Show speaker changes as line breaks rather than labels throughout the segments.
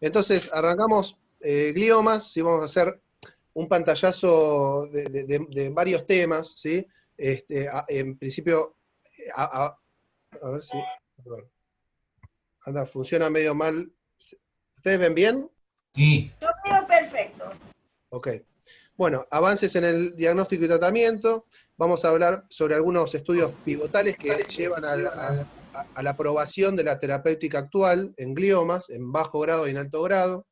Entonces, arrancamos gliomas, ¿sí? Vamos a hacer un pantallazo de varios temas, ¿sí? En principio, a ver si, perdón, anda, funciona medio mal. ¿Ustedes ven bien?
Sí,
Yo veo perfecto.
Ok. Bueno, avances en el diagnóstico y tratamiento. Vamos a hablar sobre algunos estudios pivotales que llevan a la aprobación de la terapéutica actual en gliomas, en bajo grado y en alto grado.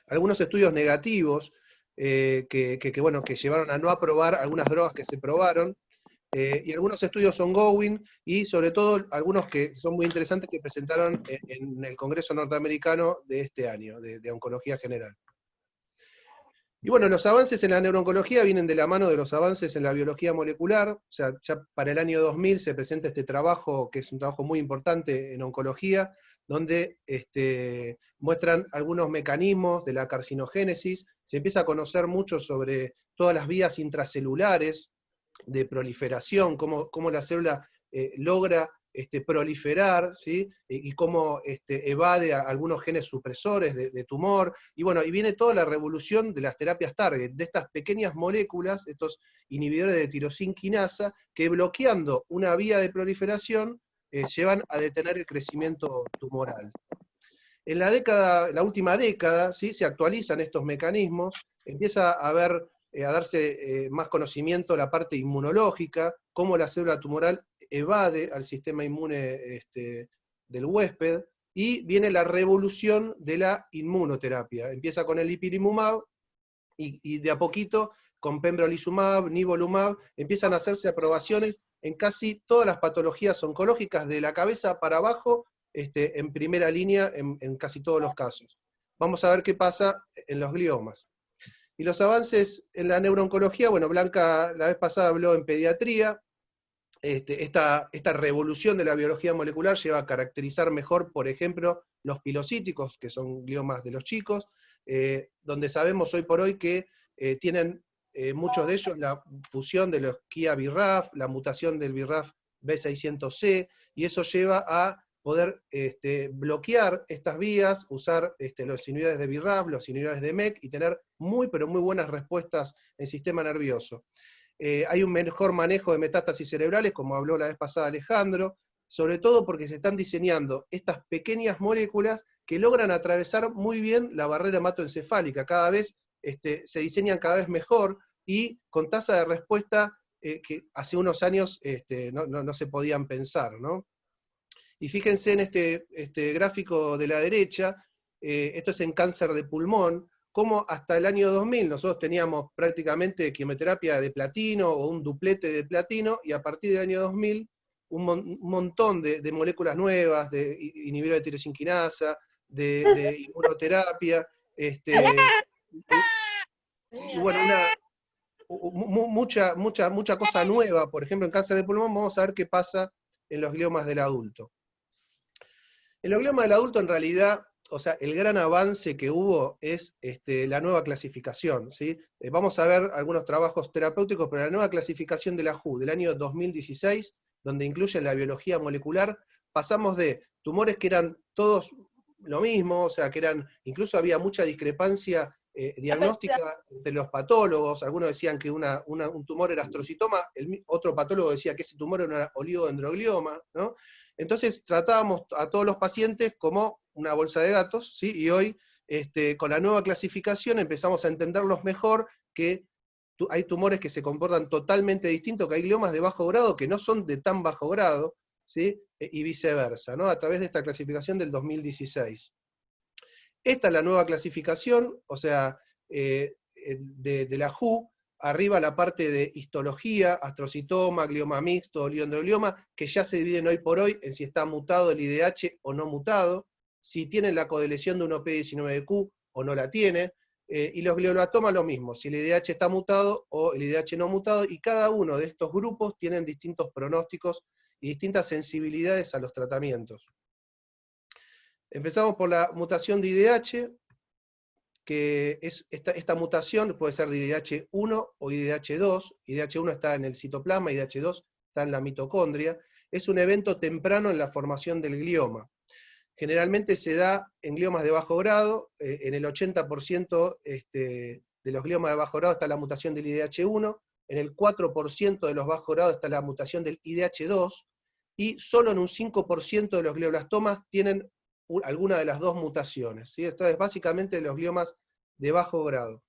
Algunos estudios negativos bueno, que llevaron a no aprobar algunas drogas que se probaron, y algunos estudios ongoing, y sobre todo algunos que son muy interesantes que presentaron en el Congreso Norteamericano de este año, de Oncología General. Y bueno, los avances en la neurooncología vienen de la mano de los avances en la biología molecular. O sea, ya para el año 2000 se presenta este trabajo, que es un trabajo muy importante en oncología, donde muestran algunos mecanismos de la carcinogénesis, se empieza a conocer mucho sobre todas las vías intracelulares de proliferación, cómo la célula logra proliferar, ¿sí? Y cómo evade a algunos genes supresores de tumor, y bueno, y viene toda la revolución de las terapias target, de estas pequeñas moléculas, estos inhibidores de tirosina quinasa, que bloqueando una vía de proliferación, llevan a detener el crecimiento tumoral. En la última década, ¿sí? Se actualizan estos mecanismos, empieza a darse más conocimiento la parte inmunológica, cómo la célula tumoral evade al sistema inmune del huésped, y viene la revolución de la inmunoterapia. Empieza con el ipilimumab, y de a poquito, con pembrolizumab, nivolumab, empiezan a hacerse aprobaciones en casi todas las patologías oncológicas, de la cabeza para abajo, en primera línea en casi todos los casos. Vamos a ver qué pasa en los gliomas. Y los avances en la neurooncología, bueno, Blanca la vez pasada habló en pediatría. Esta revolución de la biología molecular lleva a caracterizar mejor, por ejemplo, los pilocíticos, que son gliomas de los chicos, donde sabemos hoy por hoy que tienen muchos de ellos la fusión de los KIA-BRAF, la mutación del BRAF B600C, y eso lleva a poder bloquear estas vías, usar los inhibidores de BRAF, los inhibidores de MEK, y tener muy, pero muy buenas respuestas en sistema nervioso. Hay un mejor manejo de metástasis cerebrales, como habló la vez pasada Alejandro, sobre todo porque se están diseñando estas pequeñas moléculas que logran atravesar muy bien la barrera hematoencefálica. Cada vez se diseñan cada vez mejor, y con tasa de respuesta que hace unos años no se podían pensar, ¿no? Y fíjense en este gráfico de la derecha, esto es en cáncer de pulmón, como hasta el año 2000 nosotros teníamos prácticamente quimioterapia de platino o un duplete de platino, y a partir del año 2000 un montón de moléculas nuevas, de inhibidores de tirosina quinasa, de inmunoterapia, y bueno, mucha cosa nueva. Por ejemplo, en cáncer de pulmón vamos a ver qué pasa en los gliomas del adulto. En los gliomas del adulto, en realidad, o sea, el gran avance que hubo es la nueva clasificación, ¿sí? Vamos a ver algunos trabajos terapéuticos, pero la nueva clasificación de la WHO del año 2016, donde incluyen la biología molecular, pasamos de tumores que eran todos lo mismo, o sea, que incluso había mucha discrepancia diagnóstica entre los patólogos. Algunos decían que un tumor era astrocitoma, otro patólogo decía que ese tumor era oligodendroglioma, ¿no? Entonces tratábamos a todos los pacientes como una bolsa de gatos, ¿sí? Y hoy, con la nueva clasificación, empezamos a entenderlos mejor, que hay tumores que se comportan totalmente distintos, que hay gliomas de bajo grado que no son de tan bajo grado, ¿sí? Y viceversa, ¿no? A través de esta clasificación del 2016. Esta es la nueva clasificación, o sea, de la WHO. Arriba la parte de histología, astrocitoma, glioma mixto, oligodendroglioma, que ya se dividen hoy por hoy en si está mutado el IDH o no mutado, si tiene la codeleción de un OP19Q o no la tiene, y los glioblatomas lo mismo, si el IDH está mutado o el IDH no mutado, y cada uno de estos grupos tienen distintos pronósticos y distintas sensibilidades a los tratamientos. Empezamos por la mutación de IDH, que es esta mutación puede ser de IDH1 o IDH2. IDH1 está en el citoplasma, IDH2 está en la mitocondria. Es un evento temprano en la formación del glioma. generalmente se da en gliomas de bajo grado, en el 80% de los gliomas de bajo grado está la mutación del IDH1, en el 4% de los bajo grados está la mutación del IDH2, y solo en un 5% de los glioblastomas tienen alguna de las dos mutaciones, ¿sí? Esto es básicamente los gliomas de bajo grado.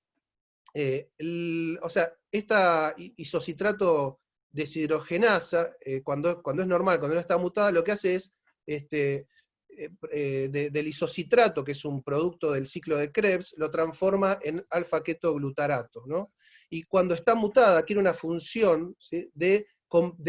O sea, esta isocitrato deshidrogenasa, cuando es normal, cuando no está mutada, lo que hace es, del isocitrato, que es un producto del ciclo de Krebs, lo transforma en alfa-ketoglutarato, ¿no? Y cuando está mutada, quiere una función, ¿sí?, de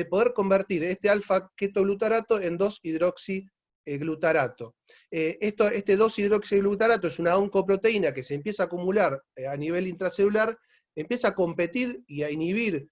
poder convertir este alfa-ketoglutarato en 2-hidroxiglutarato. Este 2-hidroxiglutarato es una oncoproteína que se empieza a acumular a nivel intracelular, empieza a competir y a inhibir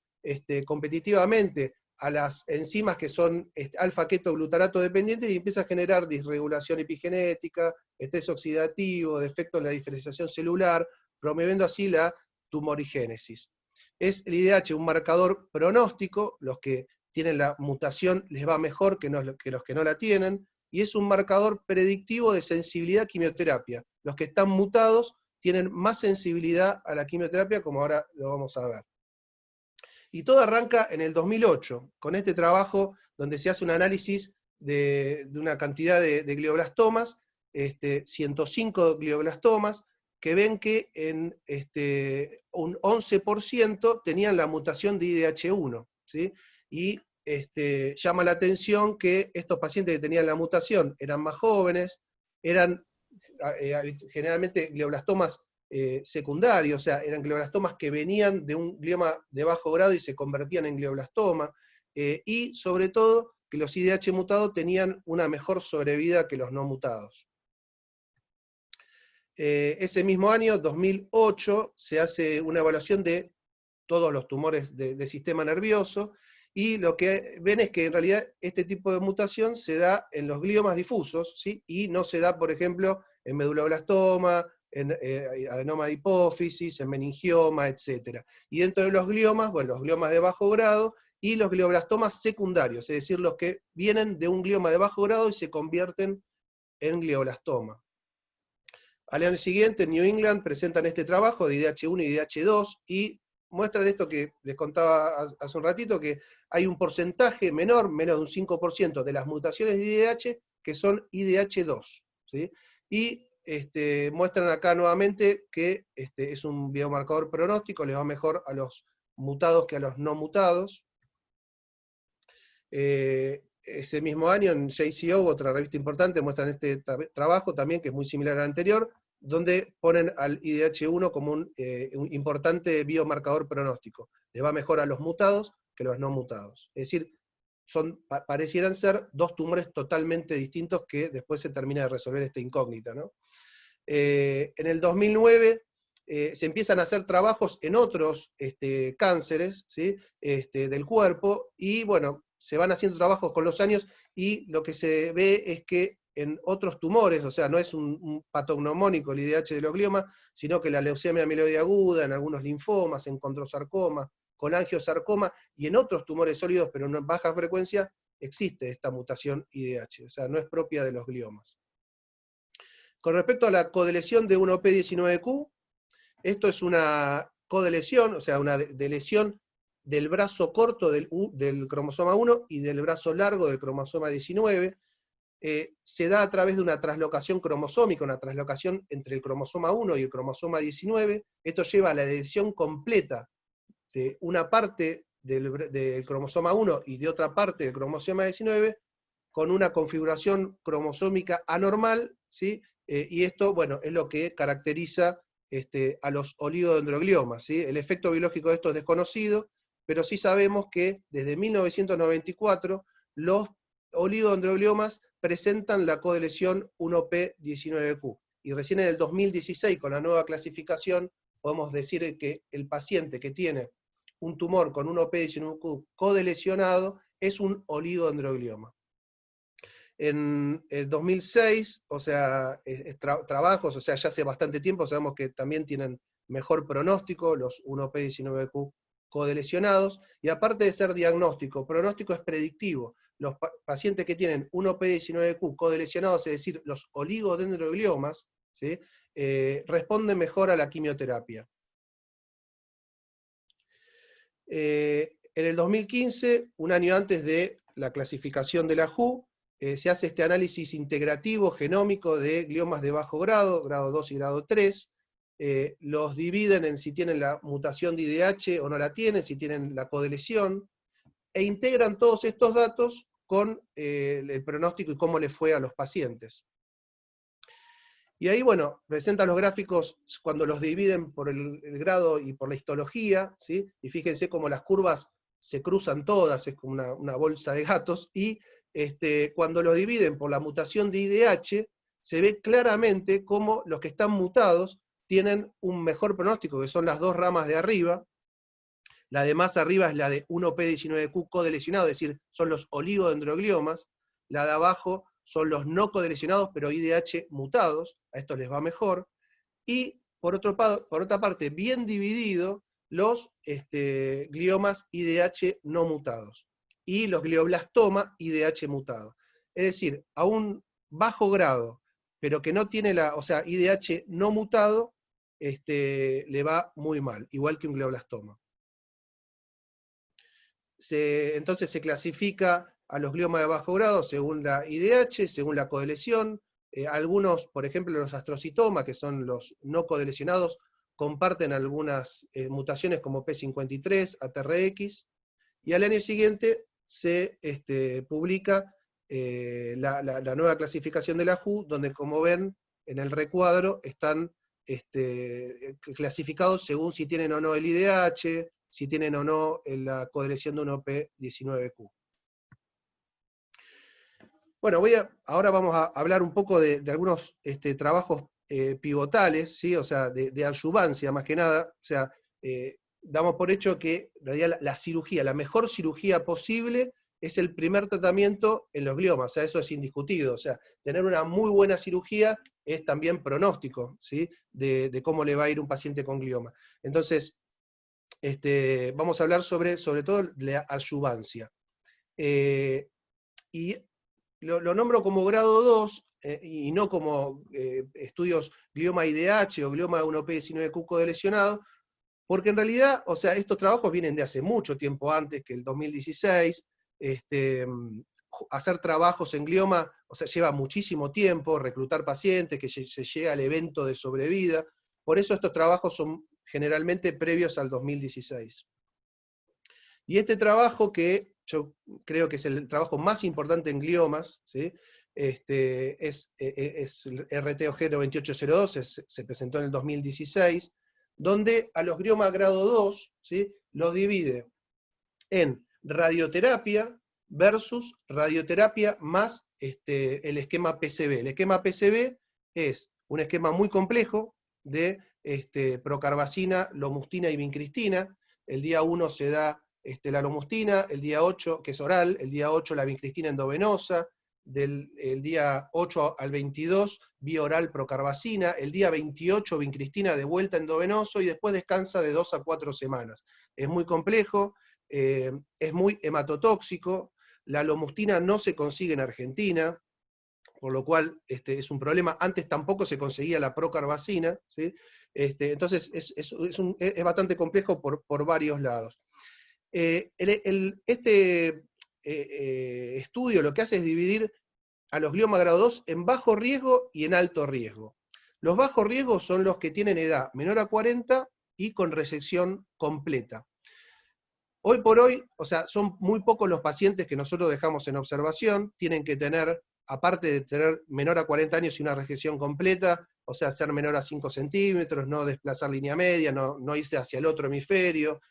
competitivamente a las enzimas que son alfa-ketoglutarato dependientes y empieza a generar disregulación epigenética, estrés oxidativo, defectos en la diferenciación celular, promoviendo así la tumorigénesis. Es el IDH un marcador pronóstico, los que tienen la mutación les va mejor que los que no la tienen, y es un marcador predictivo de sensibilidad a quimioterapia. Los que están mutados tienen más sensibilidad a la quimioterapia, como ahora lo vamos a ver. Y todo arranca en el 2008, con este trabajo donde se hace un análisis de una cantidad de glioblastomas, 105 glioblastomas, que ven que en un 11% tenían la mutación de IDH1, ¿sí? Y llama la atención que estos pacientes que tenían la mutación eran más jóvenes, eran generalmente glioblastomas secundarios, o sea, eran glioblastomas que venían de un glioma de bajo grado y se convertían en glioblastoma, y sobre todo que los IDH mutados tenían una mejor sobrevida que los no mutados. Ese mismo año, 2008, se hace una evaluación de todos los tumores de sistema nervioso, y lo que ven es que en realidad este tipo de mutación se da en los gliomas difusos, ¿sí? Y no se da, por ejemplo, en meduloblastoma, en adenoma de hipófisis, en meningioma, etc. Y dentro de los gliomas, bueno, los gliomas de bajo grado y los glioblastomas secundarios, es decir, los que vienen de un glioma de bajo grado y se convierten en glioblastoma. Al año siguiente, en New England, presentan este trabajo de IDH1 y IDH2 y muestran esto que les contaba hace un ratito, que hay un porcentaje menor, menos de un 5% de las mutaciones de IDH que son IDH2, ¿sí? Y muestran acá nuevamente que es un biomarcador pronóstico, les va mejor a los mutados que a los no mutados. Ese mismo año en JCO, otra revista importante, muestran este trabajo también, que es muy similar al anterior, donde ponen al IDH1 como un importante biomarcador pronóstico. Le va mejor a los mutados que a los no mutados. Es decir, parecieran ser dos tumores totalmente distintos que después se termina de resolver esta incógnita, ¿no? En el 2009 se empiezan a hacer trabajos en otros cánceres, ¿sí?, del cuerpo, y bueno, se van haciendo trabajos con los años, y lo que se ve es que en otros tumores, o sea, no es un patognomónico el IDH de los gliomas, sino que la leucemia amiloide aguda, en algunos linfomas, en condrosarcoma, colangiosarcoma, y en otros tumores sólidos, pero no en baja frecuencia, existe esta mutación IDH, o sea, no es propia de los gliomas. Con respecto a la codeleción de 1P19Q, esto es una codelesión, o sea, una delesión del brazo corto del cromosoma 1 y del brazo largo del cromosoma 19, se da a través de una traslocación cromosómica, una traslocación entre el cromosoma 1 y el cromosoma 19, esto lleva a la delesión completa de una parte del cromosoma 1 y de otra parte del cromosoma 19, con una configuración cromosómica anormal, ¿sí? Y esto, bueno, es lo que caracteriza a los oligodendrogliomas, ¿sí? El efecto biológico de esto es desconocido, pero sí sabemos que desde 1994 los oligodendrogliomas presentan la codelesión 1P19Q. Y recién en el 2016, con la nueva clasificación, podemos decir que el paciente que tiene un tumor con 1P19Q codelesionado es un oligodendroglioma. En el 2006, o sea, trabajos, o sea, ya hace bastante tiempo, sabemos que también tienen mejor pronóstico los 1P19Q codelesionados, y aparte de ser diagnóstico, pronóstico es predictivo, los pacientes que tienen 1P19Q codelecionados, es decir, los oligodendrogliomas, ¿sí? Responden mejor a la quimioterapia. En el 2015, un año antes de la clasificación de la WHO, se hace este análisis integrativo genómico de gliomas de bajo grado, grado 2 y grado 3, los dividen en si tienen la mutación de IDH o no la tienen, si tienen la codelesión, e integran todos estos datos con el pronóstico y cómo les fue a los pacientes. Y ahí, bueno, presentan los gráficos cuando los dividen por el grado y por la histología, ¿sí? Y fíjense cómo las curvas se cruzan todas, es como una bolsa de gatos, y cuando lo dividen por la mutación de IDH, se ve claramente cómo los que están mutados tienen un mejor pronóstico, que son las dos ramas de arriba. La de más arriba es la de 1P19Q codelesionado, es decir, son los oligodendrogliomas. La de abajo son los no codelesionados, pero IDH mutados, a estos les va mejor. Y por otra parte, bien dividido, los gliomas IDH no mutados. Y los glioblastoma IDH mutado. Es decir, a un bajo grado, pero que no tiene IDH no mutado, le va muy mal, igual que un glioblastoma. Entonces se clasifica a los gliomas de bajo grado según la IDH, según la codelesión. Algunos, por ejemplo, los astrocitomas, que son los no codelesionados, comparten algunas mutaciones como P53, ATRX, y al año siguiente se publica la nueva clasificación de la WHO, donde, como ven, en el recuadro están clasificados según si tienen o no el IDH, si tienen o no la codelesión de 1P19Q. Bueno, ahora vamos a hablar un poco de algunos trabajos pivotales, ¿sí? O sea, de adyuvancia más que nada. O sea, damos por hecho que en realidad la cirugía, la mejor cirugía posible, es el primer tratamiento en los gliomas. O sea, eso es indiscutido. O sea, tener una muy buena cirugía es también pronóstico, ¿sí? De cómo le va a ir un paciente con glioma. Entonces, vamos a hablar sobre todo la adyuvancia. Y lo nombro como grado 2, y no como estudios glioma IDH o glioma 1P19Q codelesionado, porque en realidad, o sea, estos trabajos vienen de hace mucho tiempo antes que el 2016, hacer trabajos en glioma, o sea, lleva muchísimo tiempo, reclutar pacientes, que se llega al evento de sobrevida, por eso estos trabajos son generalmente previos al 2016. Y este trabajo, que yo creo que es el trabajo más importante en gliomas, ¿sí? Es el RTOG 9802, se presentó en el 2016, donde a los gliomas grado 2, ¿sí? Los divide en radioterapia versus radioterapia más el esquema PCB. El esquema PCB es un esquema muy complejo de procarbacina, lomustina y vincristina. El día 1 se da la lomustina, el día 8, que es oral, el día 8 la vincristina endovenosa, el día 8 al 22, vía oral procarbacina, el día 28 vincristina de vuelta endovenoso, y después descansa de 2 a 4 semanas. Es muy complejo, es muy hematotóxico, la lomustina no se consigue en Argentina, por lo cual es un problema. Antes tampoco se conseguía la procarbacina, ¿sí? Entonces es bastante complejo por varios lados. Estudio lo que hace es dividir a los gliomas grado 2 en bajo riesgo y en alto riesgo. Los bajos riesgos son los que tienen edad menor a 40 y con resección completa. Hoy por hoy, o sea, son muy pocos los pacientes que nosotros dejamos en observación, tienen que tener, aparte de tener menor a 40 años y una resección completa, o sea, ser menor a 5 centímetros, no desplazar línea media, no irse hacia el otro hemisferio,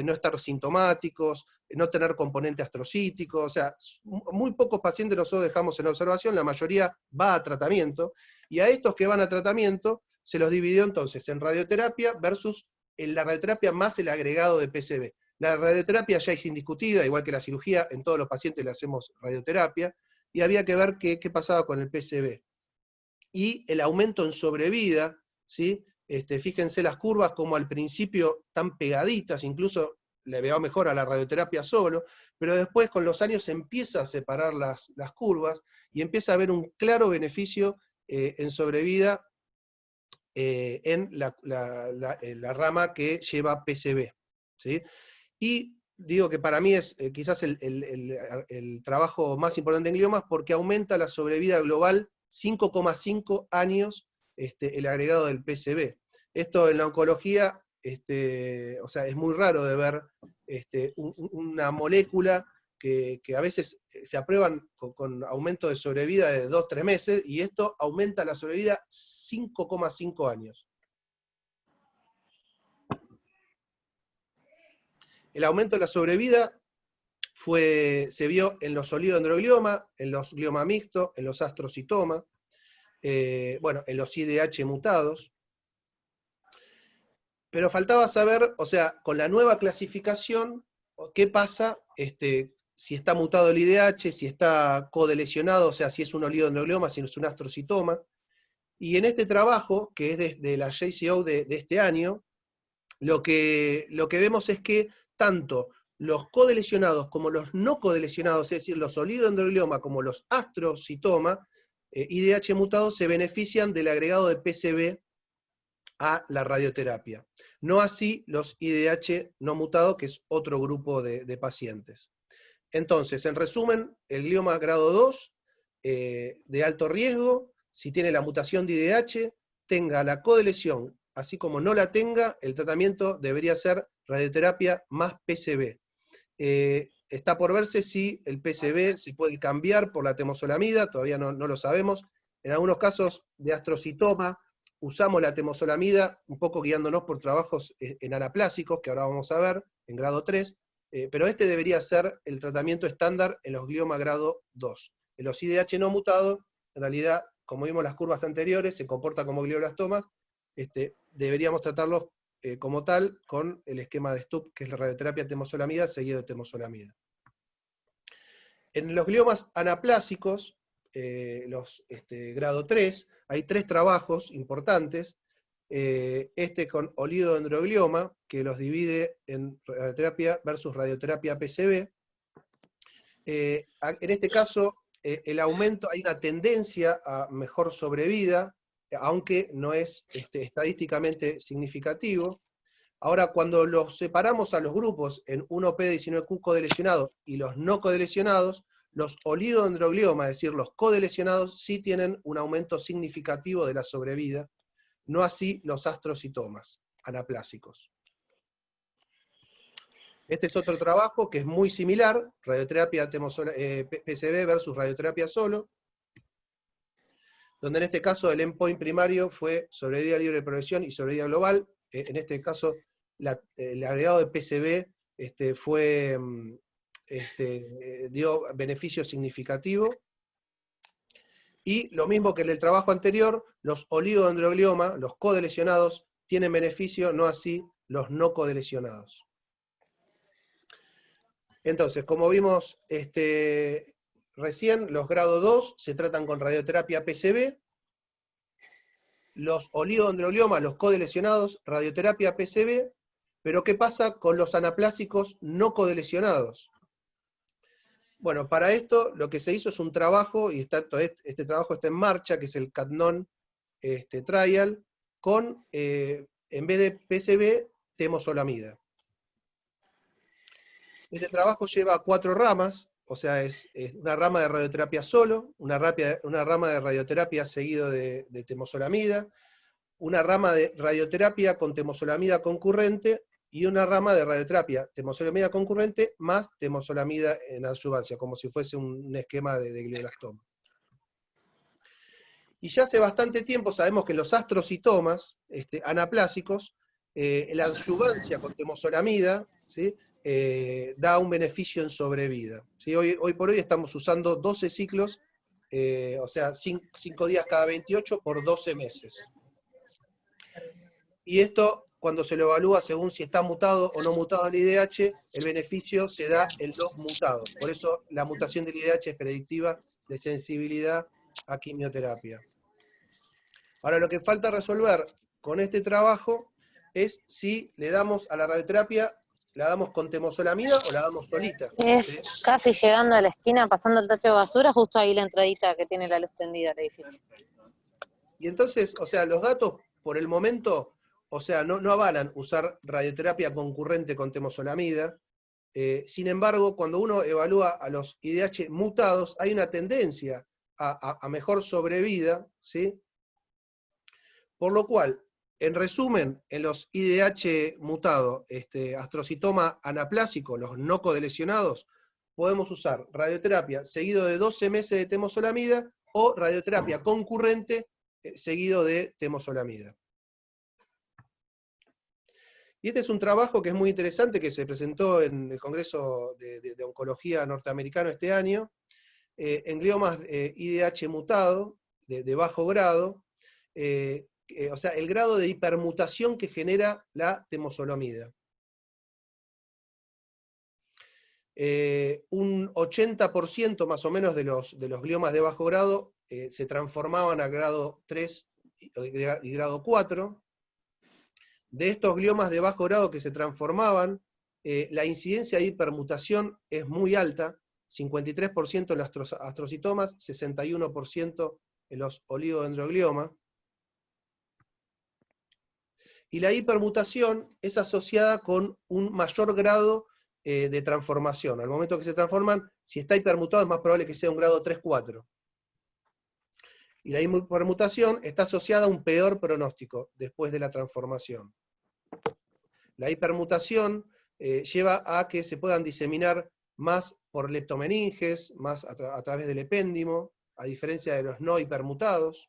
no estar sintomáticos, no tener componente astrocítico, o sea, muy pocos pacientes nosotros dejamos en observación, la mayoría va a tratamiento, y a estos que van a tratamiento se los dividió entonces en radioterapia versus la radioterapia más el agregado de PCB. La radioterapia ya es indiscutida, igual que la cirugía, en todos los pacientes le hacemos radioterapia, y había que ver qué pasaba con el PCB. Y el aumento en sobrevida, ¿sí? Fíjense las curvas como al principio tan pegaditas, incluso le veo mejor a la radioterapia solo, pero después con los años se empieza a separar las curvas y empieza a haber un claro beneficio en sobrevida en la rama que lleva PCB, ¿sí? Y digo que para mí es quizás el trabajo más importante en gliomas porque aumenta la sobrevida global 5,5 años el agregado del PCB. Esto en la oncología, o sea, es muy raro de ver una molécula que a veces se aprueban con aumento de sobrevida de 2-3 meses, y esto aumenta la sobrevida 5,5 años. El aumento de la sobrevida se vio en los oligodendroglioma, en los glioma mixto, en los astrocitoma, bueno, en los IDH mutados. Pero faltaba saber, o sea, con la nueva clasificación, qué pasa si está mutado el IDH, si está codelesionado, o sea, si es un oligodendroglioma, si es un astrocitoma. Y en este trabajo, que es de la JCO de este año, lo que vemos es que tanto los codelesionados como los no codelesionados, es decir, los oligodendroglioma como los astrocitoma, IDH mutados, se benefician del agregado de PCB a la radioterapia. No así los IDH no mutados, que es otro grupo de pacientes. Entonces, en resumen, el glioma grado 2, de alto riesgo, si tiene la mutación de IDH, tenga la codelesión, así como no la tenga, el tratamiento debería ser radioterapia más PCB. Está por verse si el PCB se puede cambiar por la temozolamida, todavía no lo sabemos. En algunos casos de astrocitoma, usamos la temozolamida, un poco guiándonos por trabajos en anaplásicos, que ahora vamos a ver, en grado 3, pero este debería ser el tratamiento estándar en los glioma grado 2. En los IDH no mutados, en realidad, como vimos las curvas anteriores, se comporta como glioblastomas, deberíamos tratarlos como tal con el esquema de Stupp, que es la radioterapia temozolamida seguido de temozolamida. En los gliomas anaplásicos, los grado 3, hay 3 trabajos importantes, con oligodendroglioma, que los divide en radioterapia versus radioterapia PCB. En este caso, el aumento, hay una tendencia a mejor sobrevida, aunque no es estadísticamente significativo. Ahora, cuando los separamos a los grupos en 1P19Q codelesionados y los no codelesionados, los oligodendroglioma, es decir, los codelesionados, sí tienen un aumento significativo de la sobrevida, no así los astrocitomas anaplásicos. Este es otro trabajo que es muy similar, radioterapia PCB versus radioterapia solo, donde en este caso el endpoint primario fue sobrevida libre de progresión y sobrevida global. En este caso, el agregado de PCB dio beneficio significativo. Y lo mismo que en el trabajo anterior, los oligodendroglioma, los codelesionados, tienen beneficio, no así los no codelesionados. Entonces, como vimos recién, los grado 2 se tratan con radioterapia PCB, los oligodendroglioma, los codelesionados, radioterapia PCB, pero ¿qué pasa con los anaplásicos no codelesionados? Bueno, para esto lo que se hizo es un trabajo, y este trabajo está en marcha, que es el CATNON Trial, con, en vez de PCB, temozolamida. Este trabajo lleva 4 ramas, o sea, es una rama de radioterapia solo, una rama de radioterapia seguido de temozolamida, una rama de radioterapia con temozolamida concurrente, y una rama de radioterapia temozolamida concurrente más temozolamida en adyuvancia, como si fuese un esquema de glioblastoma. Y ya hace bastante tiempo sabemos que los astrocitomas anaplásicos, la adyuvancia con temozolamida, ¿sí?, da un beneficio en sobrevida. ¿Sí? Hoy por hoy estamos usando 12 ciclos, o sea, 5 días cada 28 por 12 meses. Y esto, cuando se lo evalúa según si está mutado o no mutado el IDH, el beneficio se da en los mutados. Por eso la mutación del IDH es predictiva de sensibilidad a quimioterapia. Ahora, lo que falta resolver con este trabajo es si le damos a la radioterapia ¿La damos con temozolomida o la damos solita?
Es
¿Sí?
casi llegando a la esquina, pasando el tacho de basura, justo ahí la entradita que tiene la luz prendida del edificio.
Y entonces, o sea, los datos por el momento, o sea, no avalan usar radioterapia concurrente con temozolomida. Sin embargo, cuando uno evalúa a los IDH mutados, hay una tendencia a mejor sobrevida, ¿sí? Por lo cual, en resumen, en los IDH mutados, astrocitoma anaplásico, los no codelesionados, podemos usar radioterapia seguido de 12 meses de temozolomida o radioterapia concurrente seguido de temozolomida. Y este es un trabajo que es muy interesante, que se presentó en el Congreso de Oncología norteamericano este año, en gliomas IDH mutado, de bajo grado, o sea, el grado de hipermutación que genera la temozolomida. Un 80% más o menos de los gliomas de bajo grado se transformaban a grado 3 y grado 4. De estos gliomas de bajo grado que se transformaban, la incidencia de hipermutación es muy alta, 53% en los astrocitomas, 61% en los oligodendrogliomas. Y la hipermutación es asociada con un mayor grado de transformación. Al momento que se transforman, si está hipermutado es más probable que sea un grado 3-4. Y la hipermutación está asociada a un peor pronóstico después de la transformación. La hipermutación lleva a que se puedan diseminar más por leptomeninges, más a través del epéndimo, a diferencia de los no hipermutados.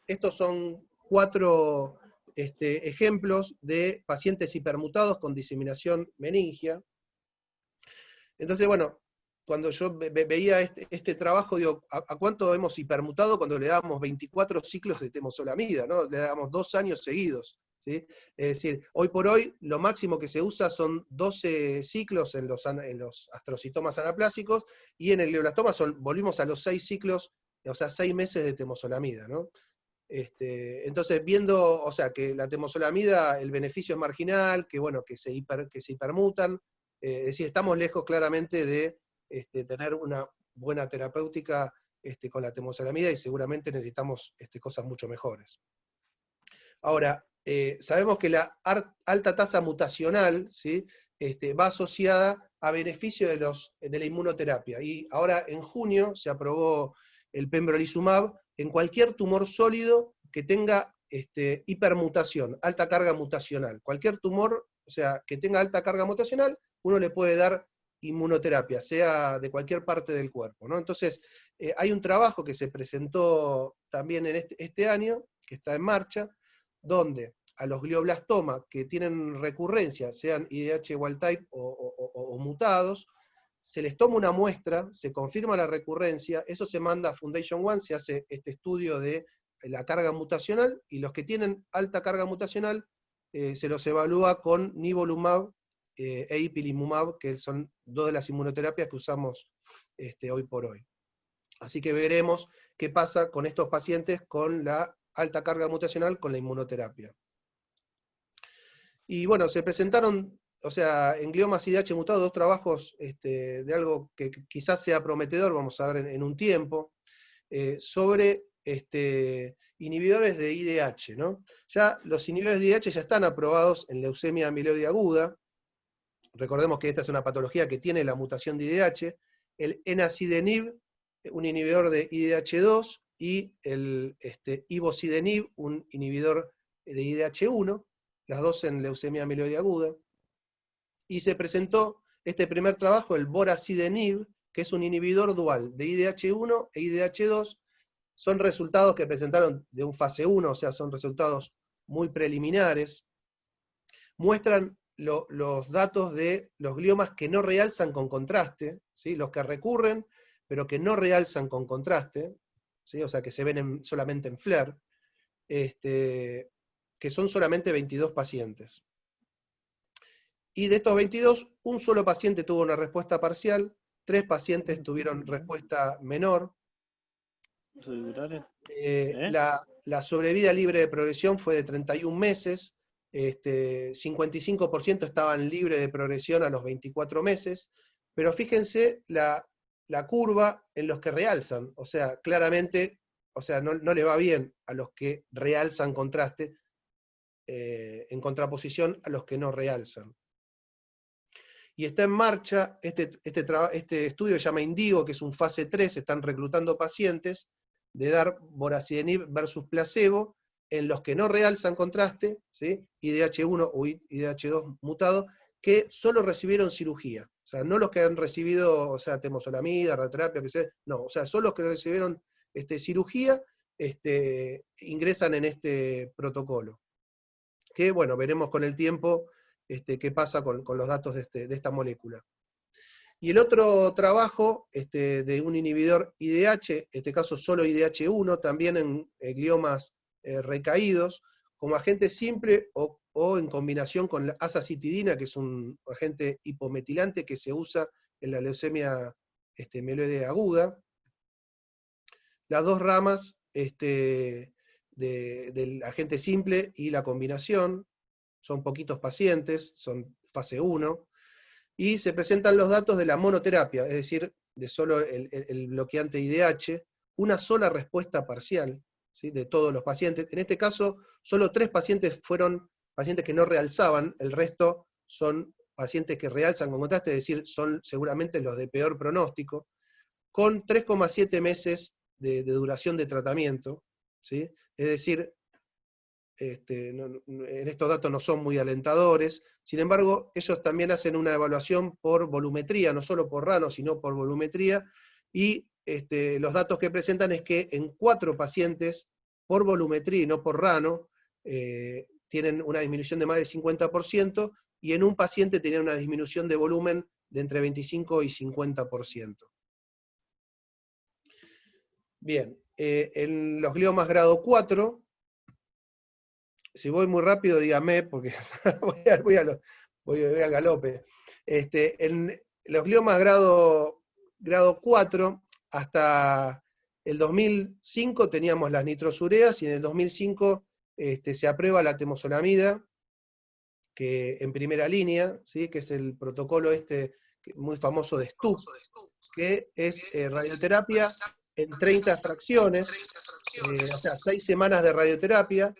Estos son 4 ejemplos de pacientes hipermutados con diseminación meningia. Entonces, bueno, cuando yo veía este trabajo, digo, ¿a cuánto hemos hipermutado cuando le damos 24 ciclos de temozolomida, ¿no? Le damos 2 años seguidos, ¿sí? Es decir, hoy por hoy lo máximo que se usa son 12 ciclos en los astrocitomas anaplásicos, y en el glioblastoma volvimos a los 6 ciclos, o sea, 6 meses de temozolomida, ¿no? Entonces, viendo, o sea, que la temozolomida, el beneficio es marginal, que bueno, que se hipermutan, es decir, estamos lejos claramente de tener una buena terapéutica con la temozolomida, y seguramente necesitamos cosas mucho mejores. Ahora, sabemos que la alta tasa mutacional, ¿sí? Va asociada a beneficio de la inmunoterapia, y ahora en junio se aprobó el pembrolizumab en cualquier tumor sólido que tenga hipermutación, alta carga mutacional. Cualquier tumor, o sea, que tenga alta carga mutacional, uno le puede dar inmunoterapia, sea de cualquier parte del cuerpo, ¿no? Entonces, hay un trabajo que se presentó también en este año, que está en marcha, donde a los glioblastomas que tienen recurrencia, sean IDH wild type o mutados, se les toma una muestra, se confirma la recurrencia, eso se manda a Foundation One, se hace este estudio de la carga mutacional, y los que tienen alta carga mutacional se los evalúa con nivolumab e ipilimumab, que son 2 de las inmunoterapias que usamos hoy por hoy. Así que veremos qué pasa con estos pacientes con la alta carga mutacional con la inmunoterapia. Y bueno, se presentaron, o sea, en gliomas IDH mutado, 2 trabajos de algo que quizás sea prometedor, vamos a ver en un tiempo, sobre inhibidores de IDH, ¿no? Ya los inhibidores de IDH ya están aprobados en leucemia amiloide aguda. Recordemos que esta es una patología que tiene la mutación de IDH. El enacidenib, un inhibidor de IDH2, y el ivosidenib, un inhibidor de IDH1, las 2 en leucemia amiloide aguda. Y se presentó este primer trabajo, el vorasidenib, que es un inhibidor dual de IDH1 e IDH2. Son resultados que presentaron de un fase 1, o sea, son resultados muy preliminares. Muestran los datos de los gliomas que no realzan con contraste, ¿sí? Los que recurren, pero que no realzan con contraste, ¿sí? O sea, que se ven solamente en FLAIR, que son solamente 22 pacientes. Y de estos 22, un solo paciente tuvo una respuesta parcial, 3 pacientes tuvieron respuesta menor. La sobrevida libre de progresión fue de 31 meses, 55% estaban libres de progresión a los 24 meses, pero fíjense la curva en los que realzan, o sea, claramente, o sea, no le va bien a los que realzan contraste, en contraposición a los que no realzan. Y está en marcha, este estudio se llama INDIGO, que es un fase 3, están reclutando pacientes, de dar vorasidenib versus placebo, en los que no realzan contraste, ¿sí? IDH1 o IDH2 mutado, que solo recibieron cirugía. O sea, no los que han recibido, o sea, temosolamida, radioterapia, no, o sea, solo los que recibieron cirugía, ingresan en este protocolo. Que, bueno, veremos con el tiempo qué pasa con los datos de esta molécula. Y el otro trabajo de un inhibidor IDH, en este caso solo IDH1, también en gliomas recaídos, como agente simple o en combinación con la azacitidina, que es un agente hipometilante que se usa en la leucemia mieloide aguda. Las dos ramas del agente simple y la combinación, son poquitos pacientes, son fase 1, y se presentan los datos de la monoterapia, es decir, de solo el bloqueante IDH, una sola respuesta parcial, ¿sí?, de todos los pacientes. En este caso, solo 3 pacientes fueron pacientes que no realzaban, el resto son pacientes que realzan con contraste, es decir, son seguramente los de peor pronóstico, con 3,7 meses de duración de tratamiento, ¿sí? Es decir, en estos datos no son muy alentadores, sin embargo, ellos también hacen una evaluación por volumetría, no solo por RANO, sino por volumetría, y los datos que presentan es que en 4 pacientes, por volumetría y no por RANO, tienen una disminución de más del 50%, y en un paciente tenían una disminución de volumen de entre 25 y 50%. Bien, en los gliomas grado 4, si voy muy rápido, dígame, porque voy a galope. En los gliomas grado 4, hasta el 2005 teníamos las nitrosureas, y en el 2005 se aprueba la temosolamida, que en primera línea, ¿sí?, que es el protocolo muy famoso de STUP, que es radioterapia en 30 fracciones, o sea, 6 semanas de radioterapia,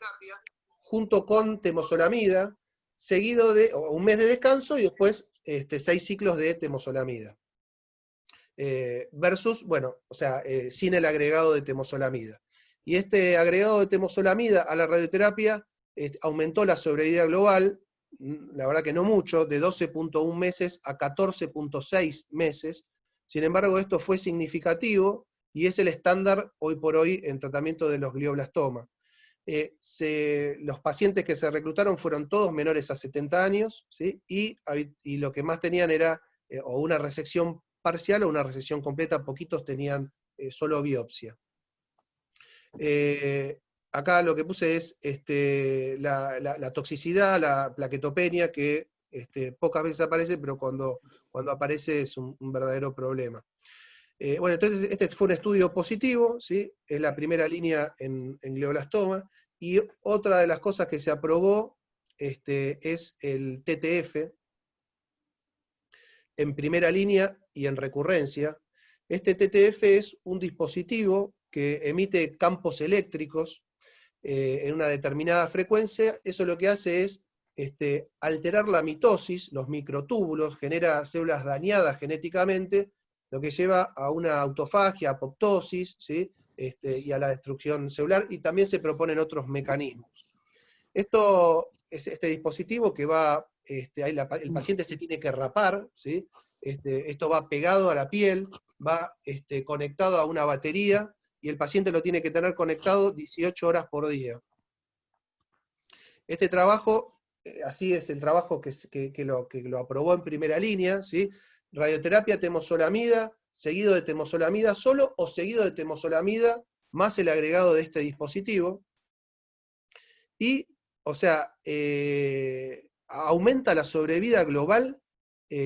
junto con temosolamida, seguido de un mes de descanso y después 6 ciclos de temosolamida. Versus, bueno, o sea, sin el agregado de temosolamida. Y este agregado de temosolamida a la radioterapia aumentó la sobrevida global, la verdad que no mucho, de 12.1 meses a 14.6 meses. Sin embargo, esto fue significativo y es el estándar hoy por hoy en tratamiento de los glioblastomas. Los pacientes que se reclutaron fueron todos menores a 70 años, ¿sí? y lo que más tenían era o una resección parcial o una resección completa, poquitos tenían solo biopsia. Acá lo que puse es la toxicidad, la plaquetopenia, que pocas veces aparece, pero cuando aparece es un verdadero problema. Bueno, entonces este fue un estudio positivo, ¿sí? Es la primera línea en glioblastoma, y otra de las cosas que se aprobó es el TTF, en primera línea y en recurrencia. Este TTF es un dispositivo que emite campos eléctricos en una determinada frecuencia. Eso lo que hace es alterar la mitosis, los microtúbulos, genera células dañadas genéticamente, lo que lleva a una autofagia, apoptosis, ¿sí? Y a la destrucción celular, y también se proponen otros mecanismos. Esto es este dispositivo que va, el paciente se tiene que rapar, ¿sí? Esto va pegado a la piel, va conectado a una batería, y el paciente lo tiene que tener conectado 18 horas por día. Este trabajo, así es el trabajo que lo aprobó en primera línea, ¿sí? Radioterapia temosolamida, seguido de temosolamida solo, o seguido de temosolamida más el agregado de este dispositivo. Y, o sea, aumenta la sobrevida global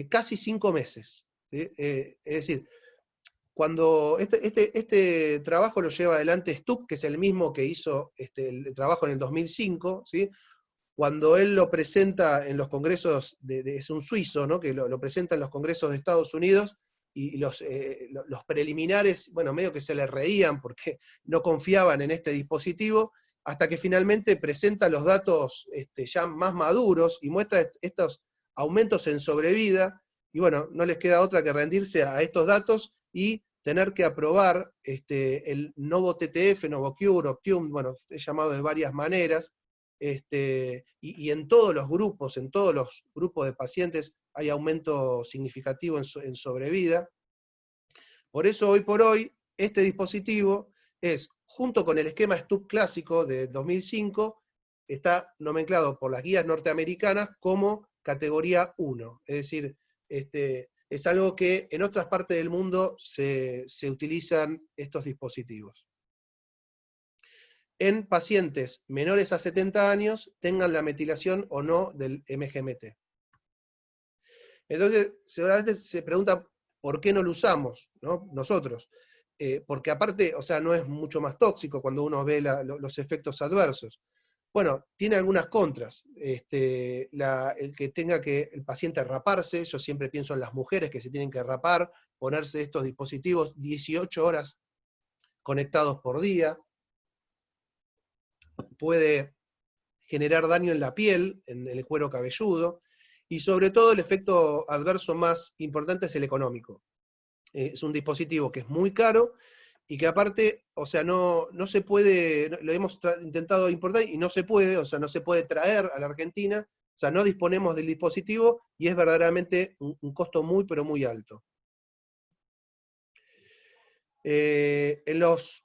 casi 5 meses. ¿Sí? Es decir, cuando este trabajo lo lleva adelante Stuck, que es el mismo que hizo el trabajo en el 2005, ¿sí? cuando él lo presenta en los congresos, es un suizo, ¿no? Que lo presenta en los congresos de Estados Unidos, y los preliminares, bueno, medio que se le reían porque no confiaban en este dispositivo, hasta que finalmente presenta los datos ya más maduros y muestra estos aumentos en sobrevida, y bueno, no les queda otra que rendirse a estos datos y tener que aprobar el Novo TTF, Novocure, Optune, bueno, es llamado de varias maneras, y en todos los grupos de pacientes hay aumento significativo en sobrevida. Por eso, hoy por hoy, este dispositivo es, junto con el esquema STUP clásico de 2005, está nomenclado por las guías norteamericanas como categoría 1. Es decir, es algo que en otras partes del mundo se utilizan estos dispositivos. En pacientes menores a 70 años, tengan la metilación o no del MGMT. Entonces, seguramente se pregunta por qué no lo usamos, ¿no? Nosotros. Porque aparte, o sea, no es mucho más tóxico cuando uno ve los efectos adversos. Bueno, tiene algunas contras. El que tenga que el paciente raparse, yo siempre pienso en las mujeres que se tienen que rapar, ponerse estos dispositivos 18 horas conectados por día, puede generar daño en la piel, en el cuero cabelludo, y sobre todo el efecto adverso más importante es el económico. Es un dispositivo que es muy caro, y que aparte, o sea, no se puede, lo hemos intentado importar y no se puede, o sea, no se puede traer a la Argentina, o sea, no disponemos del dispositivo, y es verdaderamente un costo muy, pero muy alto. En los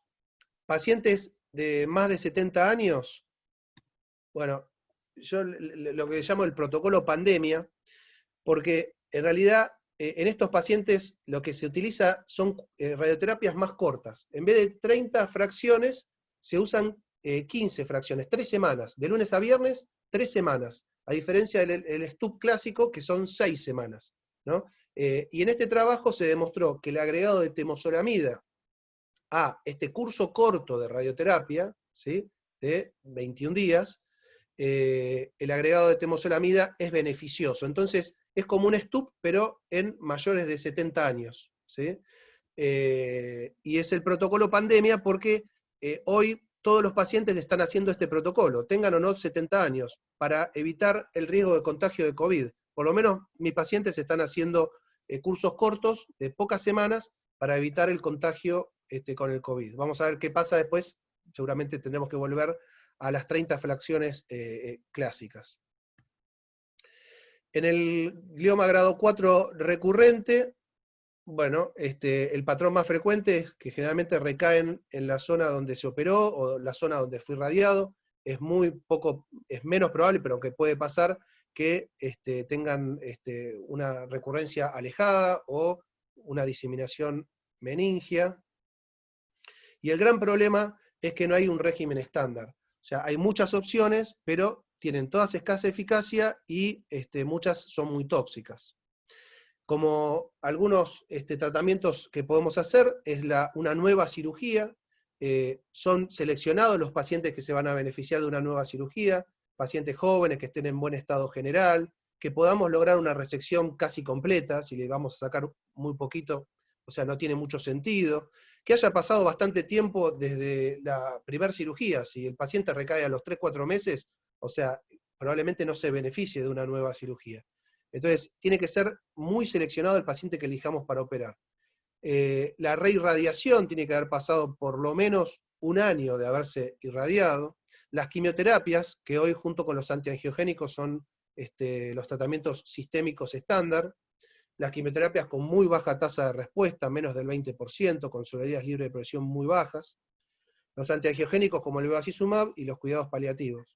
pacientes de más de 70 años, bueno, yo lo que llamo el protocolo pandemia, porque en realidad en estos pacientes lo que se utiliza son radioterapias más cortas. En vez de 30 fracciones, se usan 15 fracciones, 3 semanas, de lunes a viernes, 3 semanas, a diferencia del STUP clásico, que son 6 semanas, ¿no? Y en este trabajo se demostró que el agregado de temozolomida a este curso corto de radioterapia, ¿sí?, de 21 días, el agregado de temozolomida es beneficioso. Entonces, es como un STUP, pero en mayores de 70 años, ¿sí? Y es el protocolo pandemia porque hoy todos los pacientes están haciendo este protocolo, tengan o no 70 años, para evitar el riesgo de contagio de COVID. Por lo menos mis pacientes están haciendo cursos cortos de pocas semanas para evitar el contagio con el COVID. Vamos a ver qué pasa después, seguramente tendremos que volver a las 30 fracciones clásicas. En el glioma grado 4 recurrente, bueno, el patrón más frecuente es que generalmente recaen en la zona donde se operó o la zona donde fue irradiado. Es menos probable, pero que puede pasar, que tengan una recurrencia alejada o una diseminación meningia. Y el gran problema es que no hay un régimen estándar. O sea, hay muchas opciones, pero tienen todas escasa eficacia y muchas son muy tóxicas. Como algunos tratamientos que podemos hacer es una nueva cirugía. Son seleccionados los pacientes que se van a beneficiar de una nueva cirugía, pacientes jóvenes que estén en buen estado general, que podamos lograr una resección casi completa. Si le vamos a sacar muy poquito, o sea, no tiene mucho sentido. Que haya pasado bastante tiempo desde la primera cirugía. Si el paciente recae a los 3-4 meses, o sea, probablemente no se beneficie de una nueva cirugía. Entonces, tiene que ser muy seleccionado el paciente que elijamos para operar. La reirradiación tiene que haber pasado por lo menos un año de haberse irradiado. Las quimioterapias, que hoy junto con los antiangiogénicos son los tratamientos sistémicos estándar, las quimioterapias con muy baja tasa de respuesta, menos del 20%, con sobrevivas libres de progresión muy bajas, los antiangiogénicos como el bevacizumab y los cuidados paliativos.